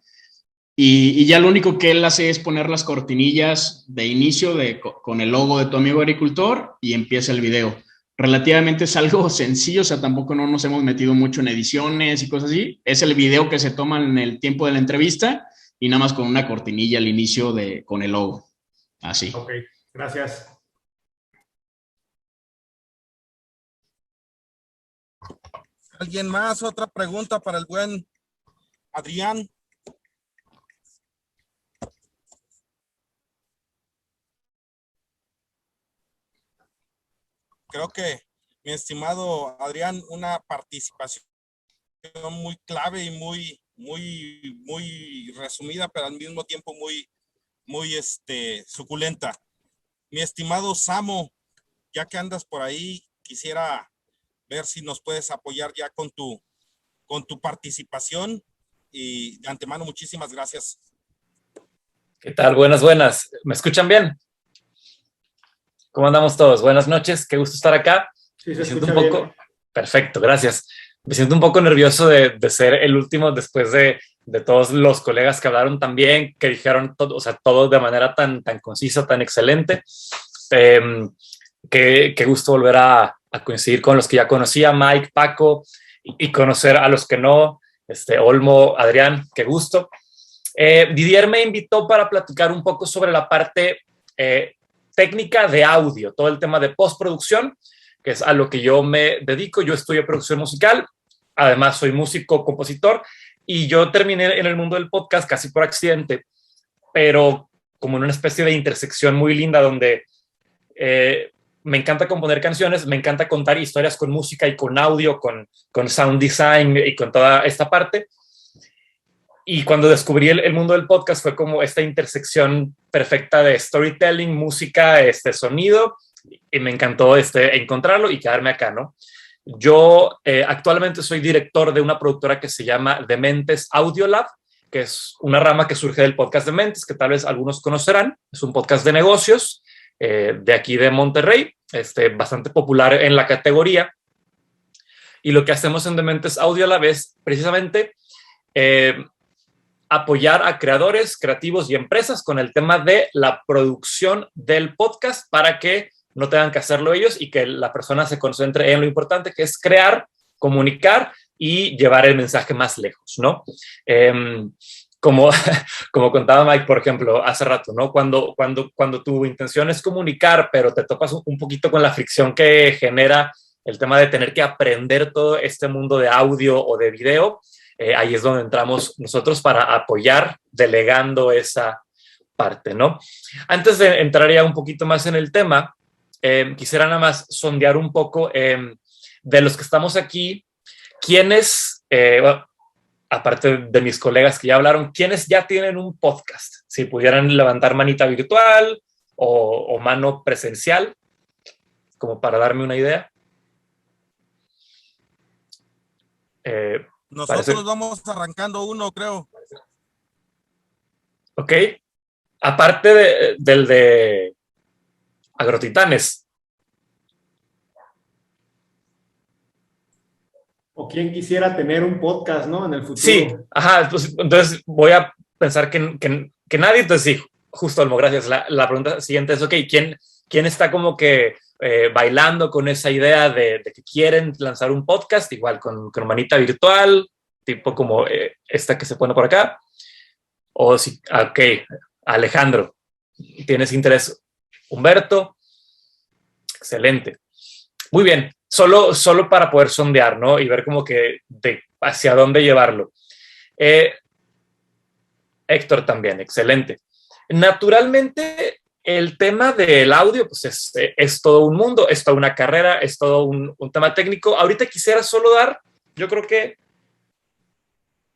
[SPEAKER 8] Y ya lo único que él hace es poner las cortinillas de inicio con el logo de tu amigo agricultor y empieza el video. Relativamente es algo sencillo, o sea, tampoco no nos hemos metido mucho en ediciones y cosas así. Es el video que se toma en el tiempo de la entrevista y nada más con una cortinilla al inicio con el logo. Así.
[SPEAKER 3] Ok, gracias.
[SPEAKER 7] ¿Alguien más? Otra pregunta para el buen Adrián. Creo que, mi estimado Adrián, una participación muy clave y muy resumida, pero al mismo tiempo muy suculenta. Mi estimado Samo, ya que andas por ahí, quisiera ver si nos puedes apoyar ya con tu participación y de antemano muchísimas gracias.
[SPEAKER 9] ¿Qué tal? Buenas, buenas. ¿Me escuchan bien? ¿Cómo andamos todos? Buenas noches, qué gusto estar acá.
[SPEAKER 3] Sí,
[SPEAKER 9] Me siento un poco... Bien. Perfecto, gracias. Me siento un poco nervioso de ser el último después de todos los colegas que hablaron tan bien, que dijeron todo, o sea, todo de manera tan concisa, tan excelente. Qué gusto volver a coincidir con los que ya conocía, Mike, Paco, y conocer a los que no, Olmo, Adrián, qué gusto. Didier me invitó para platicar un poco sobre la parte técnica de audio, todo el tema de postproducción, que es a lo que yo me dedico. Yo estudio producción musical, además soy músico, compositor, y yo terminé en el mundo del podcast casi por accidente, pero como en una especie de intersección muy linda donde me encanta componer canciones, me encanta contar historias con música y con audio, con sound design y con toda esta parte. Y cuando descubrí el mundo del podcast fue como esta intersección perfecta de storytelling, música, sonido, y me encantó encontrarlo y quedarme acá, ¿no? Yo actualmente soy director de una productora que se llama Dementes Audio Lab, que es una rama que surge del podcast Dementes, que tal vez algunos conocerán. Es un podcast de negocios de aquí de Monterrey, bastante popular en la categoría. Y lo que hacemos en Dementes Audio Lab es precisamente apoyar a creadores, creativos y empresas con el tema de la producción del podcast para que no tengan que hacerlo ellos y que la persona se concentre en lo importante, que es crear, comunicar y llevar el mensaje más lejos, ¿no? Como contaba Mike, por ejemplo, hace rato, ¿no? Cuando tu intención es comunicar, pero te topas un poquito con la fricción que genera el tema de tener que aprender todo este mundo de audio o de video, ahí es donde entramos nosotros para apoyar, delegando esa parte, ¿no? Antes de entrar ya un poquito más en el tema, quisiera nada más sondear un poco de los que estamos aquí, quiénes, bueno, aparte de mis colegas que ya hablaron, quiénes ya tienen un podcast, si pudieran levantar manita virtual o mano presencial, como para darme una idea.
[SPEAKER 7] Nosotros vamos arrancando uno, creo.
[SPEAKER 9] Ok. Aparte del de Agrotitanes.
[SPEAKER 3] O quien quisiera tener un podcast, ¿no? En el futuro.
[SPEAKER 9] Sí, ajá. Pues, entonces voy a pensar que nadie. Entonces sí, justo, Olmo, gracias. La pregunta siguiente es, ok, ¿quién está como que bailando con esa idea de que quieren lanzar un podcast, igual con manita virtual, tipo como esta que se pone por acá? O si, ok, Alejandro, ¿tienes interés? Humberto, excelente. Muy bien, solo para poder sondear, ¿no? Y ver como que hacia dónde llevarlo. Héctor también, excelente. Naturalmente, el tema del audio pues es todo un mundo, es toda una carrera, es todo un tema técnico. Ahorita quisiera solo dar, yo creo que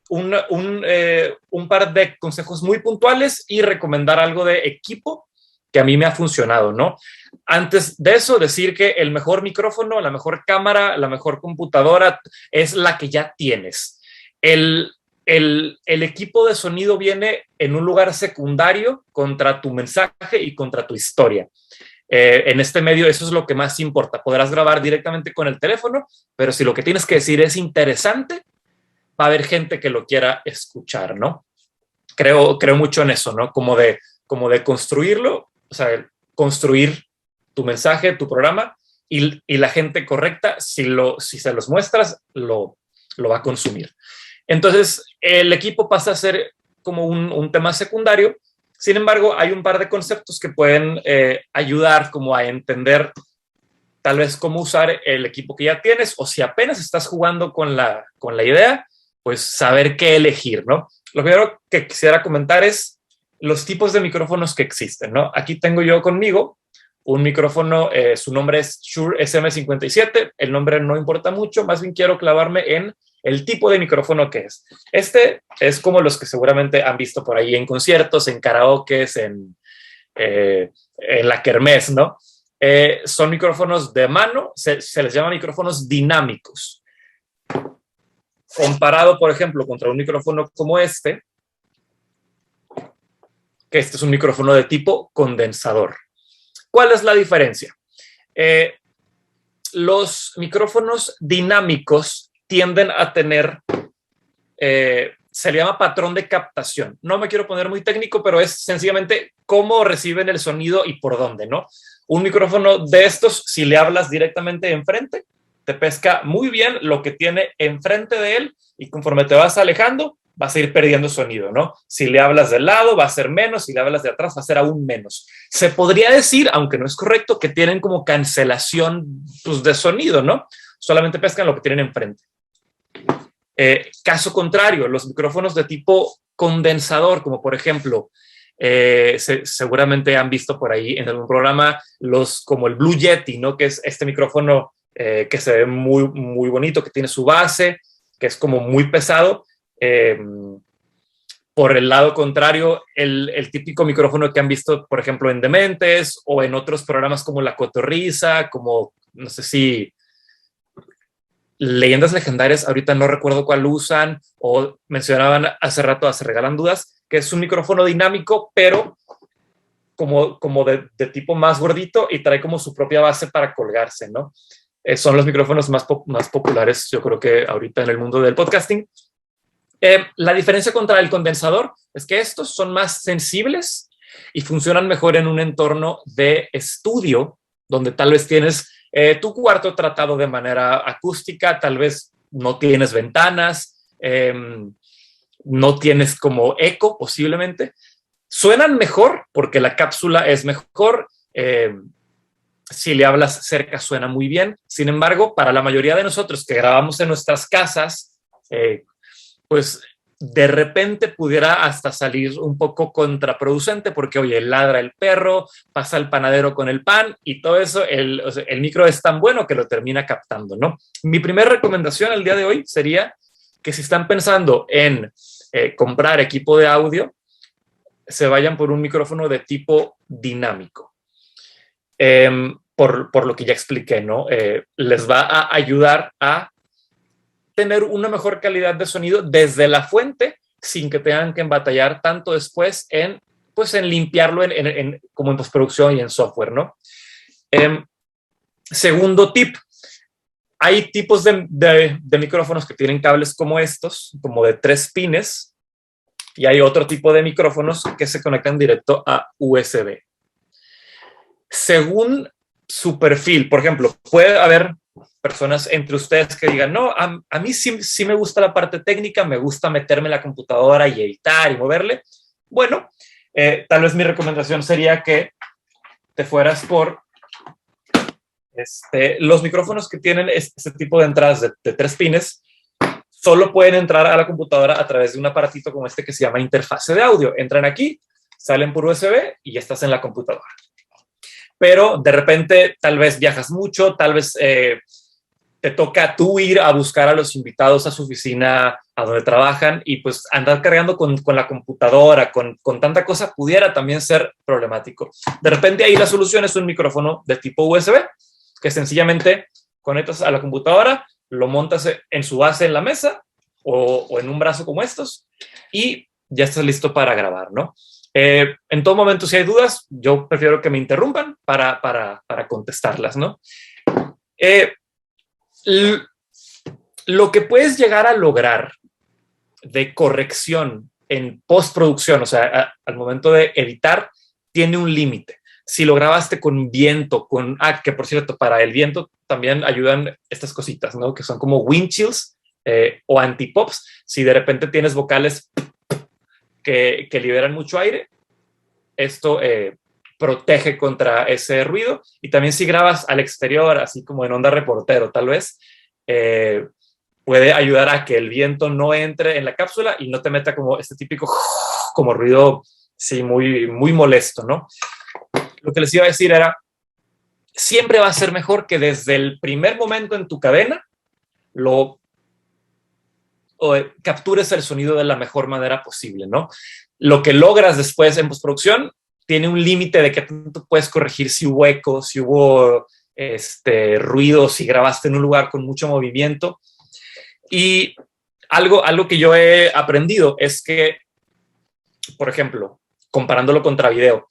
[SPEAKER 9] un par de consejos muy puntuales y recomendar algo de equipo que a mí me ha funcionado, ¿no? Antes de eso, decir que el mejor micrófono, la mejor cámara, la mejor computadora es la que ya tienes. El equipo de sonido viene en un lugar secundario contra tu mensaje y contra tu historia. En este medio eso es lo que más importa. Podrás grabar directamente con el teléfono, pero si lo que tienes que decir es interesante, va a haber gente que lo quiera escuchar, ¿no? Creo mucho en eso, ¿no? Como de construirlo, o sea, construir tu mensaje, tu programa, y la gente correcta, si se los muestras, lo va a consumir. Entonces, el equipo pasa a ser como un tema secundario. Sin embargo, hay un par de conceptos que pueden ayudar como a entender tal vez cómo usar el equipo que ya tienes, o si apenas estás jugando con la idea, pues saber qué elegir, ¿no? Lo primero que quisiera comentar es los tipos de micrófonos que existen, ¿no? Aquí tengo yo conmigo un micrófono, su nombre es Shure SM57, el nombre no importa mucho, más bien quiero clavarme en el tipo de micrófono que es. Este es como los que seguramente han visto por ahí en conciertos, en karaokes, en la kermés, ¿no? Son micrófonos de mano, se les llama micrófonos dinámicos. Comparado, por ejemplo, contra un micrófono como este, que este es un micrófono de tipo condensador. ¿Cuál es la diferencia? Los micrófonos dinámicos tienden a tener, se le llama patrón de captación. No me quiero poner muy técnico, pero es sencillamente cómo reciben el sonido y por dónde, ¿no? Un micrófono de estos, si le hablas directamente enfrente, te pesca muy bien lo que tiene enfrente de él y conforme te vas alejando, vas a ir perdiendo sonido, ¿no? Si le hablas del lado, va a ser menos, si le hablas de atrás, va a ser aún menos. Se podría decir, aunque no es correcto, que tienen como cancelación pues, de sonido, ¿no? Solamente pescan lo que tienen enfrente. Caso contrario, los micrófonos de tipo condensador, como por ejemplo, seguramente han visto por ahí en algún programa como el Blue Yeti, ¿no? Que es este micrófono que se ve muy, muy bonito, que tiene su base, que es como muy pesado. Por el lado contrario, el típico micrófono que han visto, por ejemplo, en Dementes o en otros programas como La Cotorrisa, como, no sé si Leyendas Legendarias, ahorita no recuerdo cuál usan, o mencionaban hace rato, Se Regalan Dudas, que es un micrófono dinámico, pero como de tipo más gordito y trae como su propia base para colgarse, ¿no? Son los micrófonos más populares, yo creo que ahorita en el mundo del podcasting. La diferencia contra el condensador es que estos son más sensibles y funcionan mejor en un entorno de estudio, donde tal vez tienes tu cuarto tratado de manera acústica, tal vez no tienes ventanas, no tienes como eco posiblemente. Suenan mejor porque la cápsula es mejor. Si le hablas cerca suena muy bien. Sin embargo, para la mayoría de nosotros que grabamos en nuestras casas, pues de repente pudiera hasta salir un poco contraproducente porque, oye, ladra el perro, pasa el panadero con el pan y todo eso, el micro es tan bueno que lo termina captando, ¿no? Mi primera recomendación el día de hoy sería que si están pensando en comprar equipo de audio, se vayan por un micrófono de tipo dinámico. Por lo que ya expliqué, ¿no? Les va a ayudar a tener una mejor calidad de sonido desde la fuente sin que tengan que batallar tanto después en limpiarlo como en postproducción y en software, ¿no? Segundo tip, hay tipos de micrófonos que tienen cables como estos, como de 3 pines, y hay otro tipo de micrófonos que se conectan directo a USB. Según su perfil, por ejemplo, puede haber personas entre ustedes que digan, no, a mí sí me gusta la parte técnica, me gusta meterme en la computadora y editar y moverle. Bueno, tal vez mi recomendación sería que te fueras por los micrófonos que tienen este tipo de entradas de 3 pines. solo pueden entrar a la computadora a través de un aparatito como este que se llama interfase de audio. Entran aquí, salen por USB y ya estás en la computadora. Pero de repente tal vez viajas mucho, tal vez te toca tú ir a buscar a los invitados a su oficina, a donde trabajan, y pues andar cargando con la computadora, con tanta cosa, pudiera también ser problemático. De repente ahí la solución es un micrófono de tipo USB, que sencillamente conectas a la computadora, lo montas en su base en la mesa o en un brazo como estos, y ya estás listo para grabar, ¿no? En todo momento, si hay dudas, yo prefiero que me interrumpan para contestarlas, ¿no? Lo que puedes llegar a lograr de corrección en postproducción, o sea, al momento de editar, tiene un límite. Si lo grabaste con viento, que por cierto, para el viento también ayudan estas cositas, ¿no? Que son como windchills o antipops. Si de repente tienes vocales que liberan mucho aire, esto protege contra ese ruido. Y también si grabas al exterior, así como en onda reportero, tal vez, puede ayudar a que el viento no entre en la cápsula y no te meta como este típico como ruido, sí, muy, muy molesto, ¿no? Lo que les iba a decir era, siempre va a ser mejor que desde el primer momento en tu cadena captures el sonido de la mejor manera posible, ¿no? Lo que logras después en postproducción tiene un límite de que tú puedes corregir si hubo eco, si hubo ruido, si grabaste en un lugar con mucho movimiento. Y algo que yo he aprendido es que, por ejemplo, comparándolo contra video,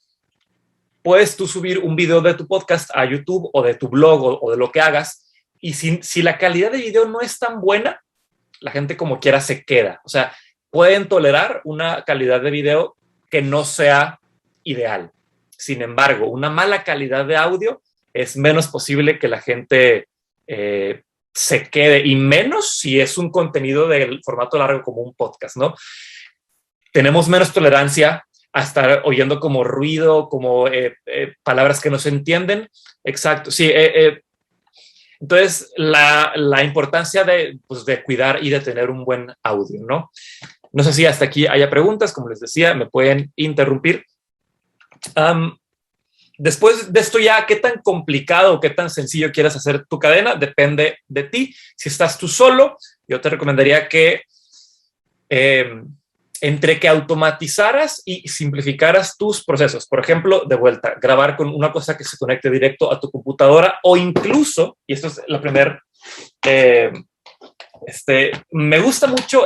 [SPEAKER 9] puedes tú subir un video de tu podcast a YouTube o de tu blog o de lo que hagas, y si la calidad de video no es tan buena, la gente como quiera se queda. O sea, pueden tolerar una calidad de video que no sea ideal. Sin embargo, una mala calidad de audio es menos posible que la gente se quede, y menos si es un contenido del formato largo como un podcast, ¿no? Tenemos menos tolerancia a estar oyendo como ruido, como palabras que no se entienden. Exacto, sí. Entonces, la importancia de cuidar y de tener un buen audio, ¿no? No sé si hasta aquí haya preguntas, como les decía, me pueden interrumpir. Después de esto ya, ¿qué tan complicado o qué tan sencillo quieres hacer tu cadena? Depende de ti. Si estás tú solo, yo te recomendaría que entre que automatizaras y simplificaras tus procesos. Por ejemplo, de vuelta, grabar con una cosa que se conecte directo a tu computadora, o incluso, y esto es la primera, me gusta mucho,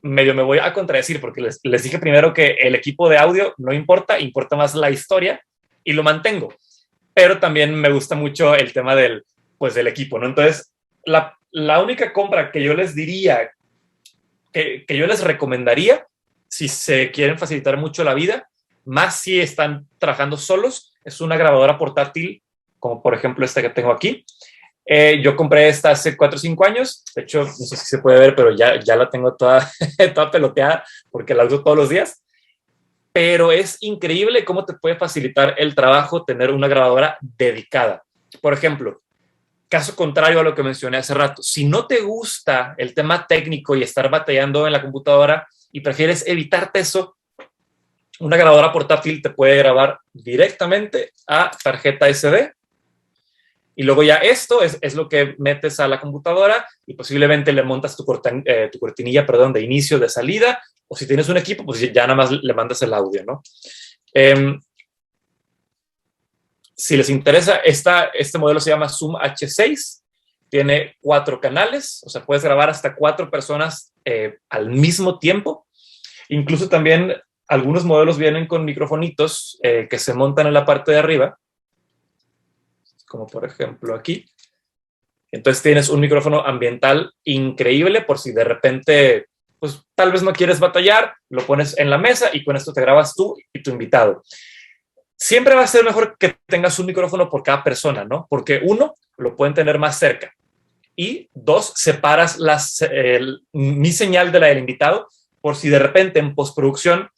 [SPEAKER 9] medio me voy a contradecir porque les dije primero que el equipo de audio no importa, importa más la historia, y lo mantengo. Pero también me gusta mucho el tema del equipo, ¿no? Entonces, la única compra que yo les diría, que yo les recomendaría, si se quieren facilitar mucho la vida, más si están trabajando solos, es una grabadora portátil, como por ejemplo esta que tengo aquí. Yo compré esta hace 4 o 5 años. De hecho, no sé si se puede ver, pero ya la tengo toda peloteada porque la uso todos los días. Pero es increíble cómo te puede facilitar el trabajo tener una grabadora dedicada. Por ejemplo, caso contrario a lo que mencioné hace rato, si no te gusta el tema técnico y estar batallando en la computadora y prefieres evitarte eso, una grabadora portátil te puede grabar directamente a tarjeta SD, y luego ya esto es lo que metes a la computadora y posiblemente le montas tu cortinilla, de inicio, de salida, o si tienes un equipo, pues ya nada más le mandas el audio, ¿no? Si les interesa, este modelo se llama Zoom H6, tiene 4 canales, o sea, puedes grabar hasta 4 personas al mismo tiempo. Incluso también algunos modelos vienen con microfonitos que se montan en la parte de arriba, como por ejemplo aquí. Entonces tienes un micrófono ambiental increíble por si de repente, pues tal vez no quieres batallar, lo pones en la mesa y con esto te grabas tú y tu invitado. Siempre va a ser mejor que tengas un micrófono por cada persona, ¿no? Porque 1, lo pueden tener más cerca, y 2, separas mi señal de la del invitado, por si de repente en postproducción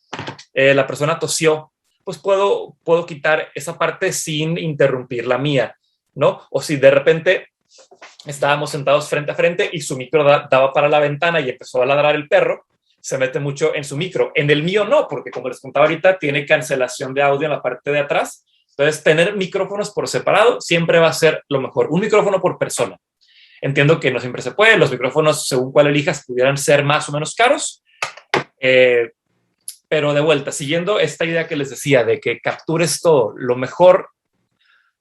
[SPEAKER 9] la persona tosió, pues puedo quitar esa parte sin interrumpir la mía, ¿no? O si de repente estábamos sentados frente a frente y su micro daba para la ventana y empezó a ladrar el perro. Se mete mucho en su micro. En el mío no, porque como les contaba ahorita, tiene cancelación de audio en la parte de atrás. Entonces, tener micrófonos por separado siempre va a ser lo mejor. Un micrófono por persona. Entiendo que no siempre se puede. Los micrófonos, según cuál elijas, pudieran ser más o menos caros. Pero de vuelta, siguiendo esta idea que les decía de que captures todo lo mejor,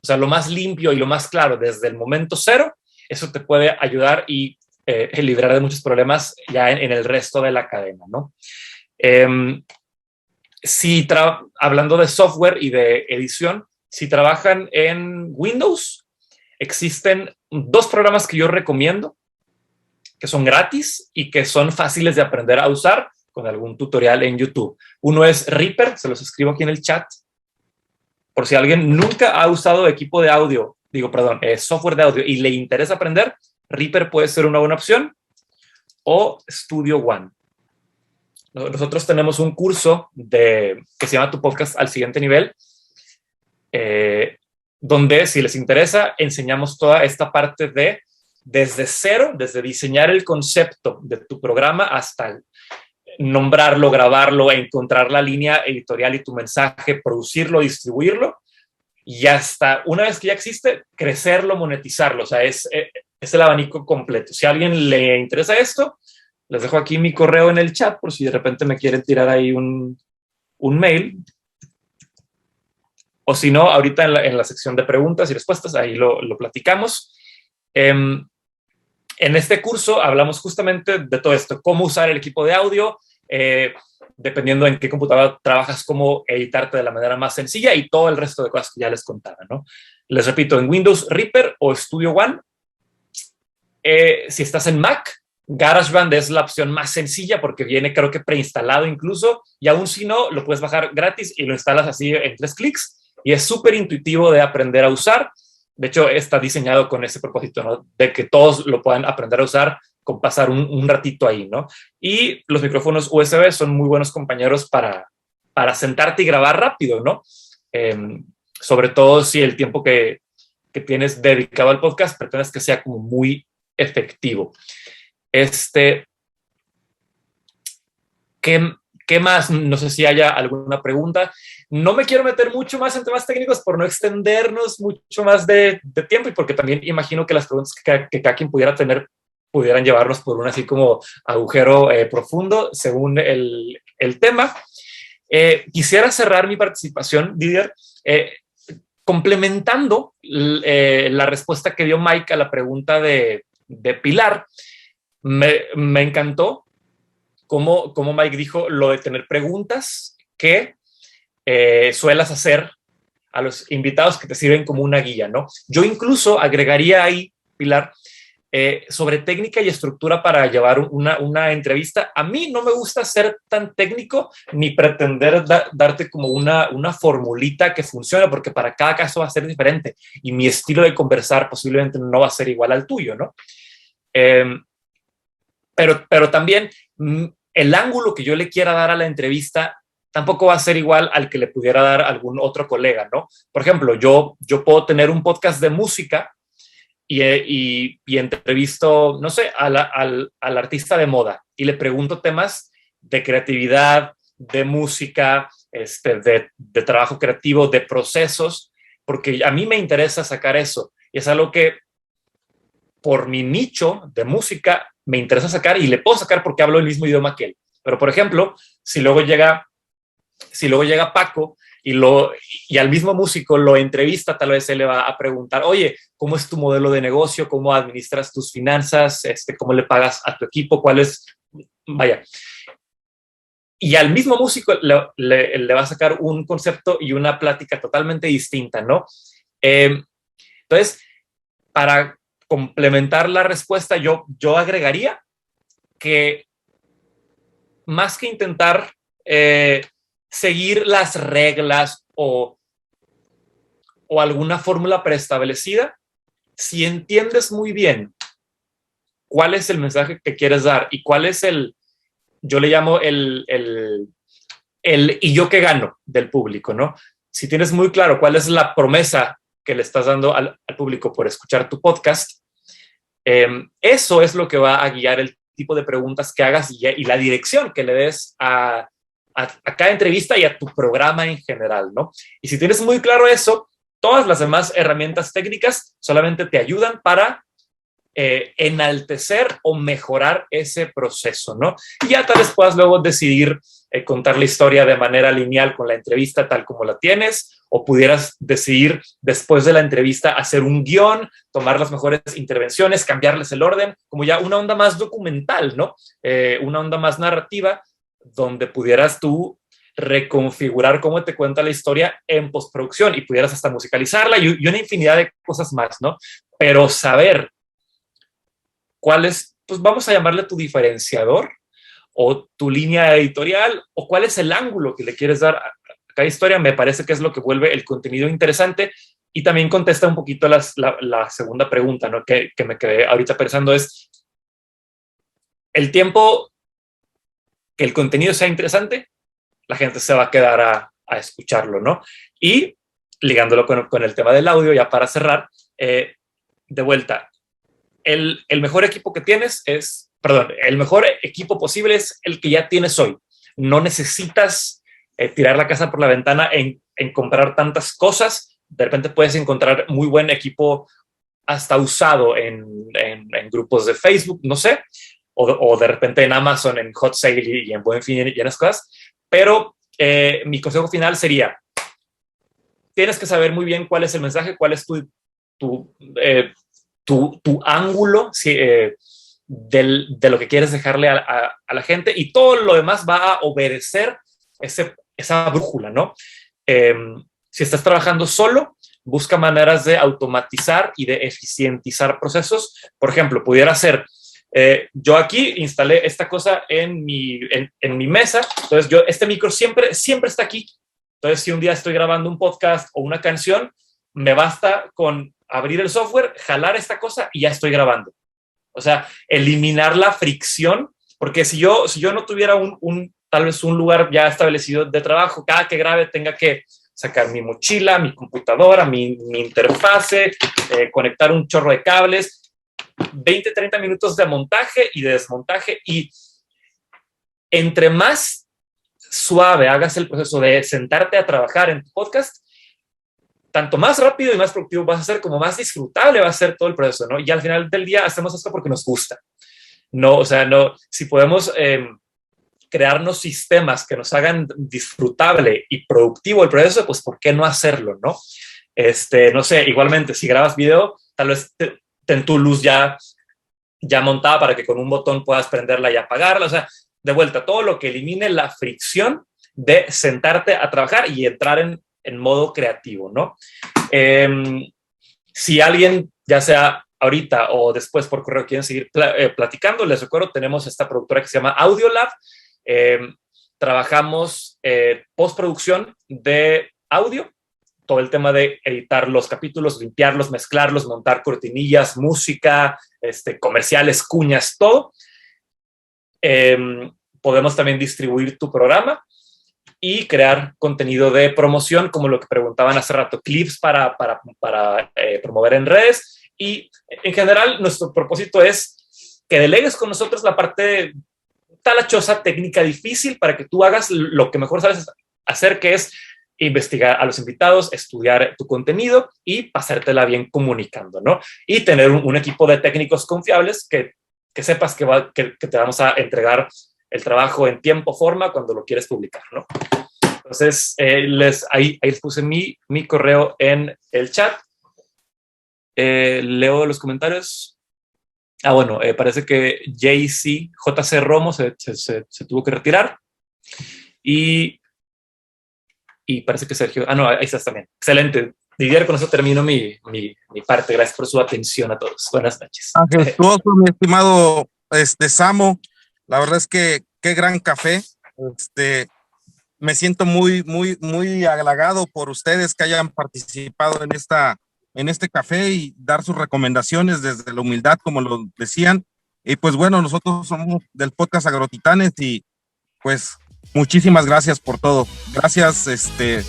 [SPEAKER 9] o sea, lo más limpio y lo más claro desde el momento cero, eso te puede ayudar y librar de muchos problemas ya en el resto de la cadena, ¿no? Si hablando de software y de edición, si trabajan en Windows, existen 2 programas que yo recomiendo, que son gratis y que son fáciles de aprender a usar con algún tutorial en YouTube. Uno es Reaper, se los escribo aquí en el chat, por si alguien nunca ha usado equipo de audio, software de audio y le interesa aprender, Reaper puede ser una buena opción, o Studio One. Nosotros tenemos un curso que se llama Tu Podcast al Siguiente Nivel, donde, si les interesa, enseñamos toda esta parte desde cero, desde diseñar el concepto de tu programa hasta nombrarlo, grabarlo, encontrar la línea editorial y tu mensaje, producirlo, distribuirlo, y hasta una vez que ya existe, crecerlo, monetizarlo. O sea, es el abanico completo. Si a alguien le interesa esto, les dejo aquí mi correo en el chat por si de repente me quieren tirar ahí un mail. O si no, ahorita en la sección de preguntas y respuestas, ahí lo platicamos. En este curso hablamos justamente de todo esto, cómo usar el equipo de audio, dependiendo en qué computadora trabajas, cómo editarte de la manera más sencilla y todo el resto de cosas que ya les contaba, ¿no? Les repito, en Windows, Reaper o Studio One. Si estás en Mac, GarageBand es la opción más sencilla porque viene, creo que preinstalado incluso, y aún si no, lo puedes bajar gratis y lo instalas así en 3 clics y es súper intuitivo de aprender a usar. De hecho, está diseñado con ese propósito, ¿no? De que todos lo puedan aprender a usar con pasar un ratito ahí, ¿no? Y los micrófonos USB son muy buenos compañeros para sentarte y grabar rápido, ¿no? Sobre todo si el tiempo que tienes dedicado al podcast pretendes que sea como muy efectivo. ¿Qué más? No sé si haya alguna pregunta. No me quiero meter mucho más en temas técnicos por no extendernos mucho más de tiempo y porque también imagino que las preguntas que cada quien pudiera tener pudieran llevarnos por un así como agujero profundo según el tema. Quisiera cerrar mi participación, Didier, complementando la respuesta que dio Mike a la pregunta de Pilar. Me encantó cómo Mike dijo lo de tener preguntas que suelas hacer a los invitados que te sirven como una guía, ¿no? Yo incluso agregaría ahí, Pilar, sobre técnica y estructura para llevar una entrevista. A mí no me gusta ser tan técnico ni pretender darte como una formulita que funcione, porque para cada caso va a ser diferente y mi estilo de conversar posiblemente no va a ser igual al tuyo, ¿no? Pero también el ángulo que yo le quiera dar a la entrevista tampoco va a ser igual al que le pudiera dar algún otro colega, ¿no? Por ejemplo, yo puedo tener un podcast de música y entrevisto, no sé, al artista de moda y le pregunto temas de creatividad, de música, de trabajo creativo, de procesos, porque a mí me interesa sacar eso y es algo que por mi nicho de música me interesa sacar y le puedo sacar porque hablo el mismo idioma que él. Pero, por ejemplo, si luego llega Paco y al mismo músico lo entrevista, tal vez él le va a preguntar, oye, ¿cómo es tu modelo de negocio? ¿Cómo administras tus finanzas? ¿Cómo le pagas a tu equipo? ¿Cuál es? Vaya. Y al mismo músico le va a sacar un concepto y una plática totalmente distinta, ¿no? Entonces, para complementar la respuesta, yo agregaría que más que intentar seguir las reglas o alguna fórmula preestablecida, si entiendes muy bien cuál es el mensaje que quieres dar y cuál es yo le llamo el y yo qué gano del público, ¿no? Si tienes muy claro cuál es la promesa que le estás dando al público por escuchar tu podcast, Eso es lo que va a guiar el tipo de preguntas que hagas y la dirección que le des a cada entrevista y a tu programa en general, ¿no? Y si tienes muy claro eso, todas las demás herramientas técnicas solamente te ayudan para enaltecer o mejorar ese proceso, ¿no? Y ya tal vez puedas luego decidir contar la historia de manera lineal con la entrevista tal como la tienes, o pudieras decidir después de la entrevista hacer un guión, tomar las mejores intervenciones, cambiarles el orden, como ya una onda más documental, ¿no? Una onda más narrativa, donde pudieras tú reconfigurar cómo te cuenta la historia en postproducción y pudieras hasta musicalizarla y una infinidad de cosas más, ¿no? Pero saber cuál es, pues vamos a llamarle tu diferenciador o tu línea editorial o cuál es el ángulo que le quieres dar a cada historia, me parece que es lo que vuelve el contenido interesante y también contesta un poquito la segunda pregunta, ¿no? Que me quedé ahorita pensando es el tiempo que el contenido sea interesante, la gente se va a quedar a escucharlo, ¿no? Y ligándolo con el tema del audio, ya para cerrar, de vuelta, el mejor equipo que tienes es, perdón, el mejor equipo posible es el que ya tienes hoy. No necesitas tirar la casa por la ventana en comprar tantas cosas. De repente puedes encontrar muy buen equipo hasta usado en grupos de Facebook, no sé, o de repente en Amazon, en Hot Sale y en Buen Fin y en esas cosas. Pero mi consejo final sería, tienes que saber muy bien cuál es el mensaje, cuál es tu ángulo de lo que quieres dejarle a la gente y todo lo demás va a obedecer esa brújula, ¿no? Si estás trabajando solo, busca maneras de automatizar y de eficientizar procesos. Por ejemplo, pudiera ser, yo aquí instalé esta cosa en mi mesa, entonces este micro siempre está aquí. Entonces, si un día estoy grabando un podcast o una canción, me basta con abrir el software, jalar esta cosa y ya estoy grabando. O sea, eliminar la fricción, porque si yo no tuviera tal vez un lugar ya establecido de trabajo, cada que grabe tenga que sacar mi mochila, mi computadora, mi interfase, conectar un chorro de cables, 20, 30 minutos de montaje y de desmontaje, y entre más suave hagas el proceso de sentarte a trabajar en tu podcast, tanto más rápido y más productivo vas a ser, como más disfrutable va a ser todo el proceso, ¿no? Y al final del día hacemos esto porque nos gusta. No, o sea, no, si podemos crearnos sistemas que nos hagan disfrutable y productivo el proceso, pues ¿por qué no hacerlo, no? No sé, igualmente, si grabas video, tal vez ten tu luz ya montada para que con un botón puedas prenderla y apagarla. O sea, de vuelta, todo lo que elimine la fricción de sentarte a trabajar y entrar en modo creativo, ¿no? Si alguien, ya sea ahorita o después por correo, quieren seguir platicando, les recuerdo, tenemos esta productora que se llama Audiolab. Trabajamos postproducción de audio, todo el tema de editar los capítulos, limpiarlos, mezclarlos, montar cortinillas, música, comerciales, cuñas, todo. Podemos también distribuir tu programa y crear contenido de promoción, como lo que preguntaban hace rato, clips para promover en redes. Y en general, nuestro propósito es que delegues con nosotros la parte talachosa, técnica, difícil, para que tú hagas lo que mejor sabes hacer, que es investigar a los invitados, estudiar tu contenido y pasártela bien comunicando, ¿no? Y tener un equipo de técnicos confiables que sepas que te vamos a entregar el trabajo en tiempo, forma, cuando lo quieres publicar, ¿no? Entonces, ahí les puse mi correo en el chat. Leo los comentarios. Bueno, parece que JC Romo se tuvo que retirar. Y parece que Sergio... no, ahí estás también. Excelente. Didier, con eso termino mi parte. Gracias por su atención a todos. Buenas noches.
[SPEAKER 7] Majestuoso, mi estimado Samo. La verdad es que qué gran café. Me siento muy, muy, muy halagado por ustedes que hayan participado en este café y dar sus recomendaciones desde la humildad, como lo decían. Y pues bueno, nosotros somos del podcast Agrotitanes y pues muchísimas gracias por todo. Gracias,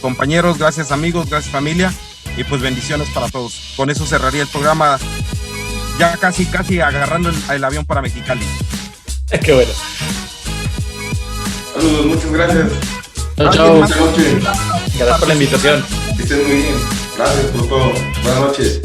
[SPEAKER 7] compañeros, gracias amigos, gracias familia y pues bendiciones para todos. Con eso cerraría el programa
[SPEAKER 1] ya casi agarrando el avión para Mexicali.
[SPEAKER 9] Qué bueno.
[SPEAKER 10] Saludos, muchas gracias.
[SPEAKER 4] Chao.
[SPEAKER 10] Buenas noches.
[SPEAKER 9] Gracias por la invitación.
[SPEAKER 10] Que estén muy bien. Gracias por todo. Buenas noches.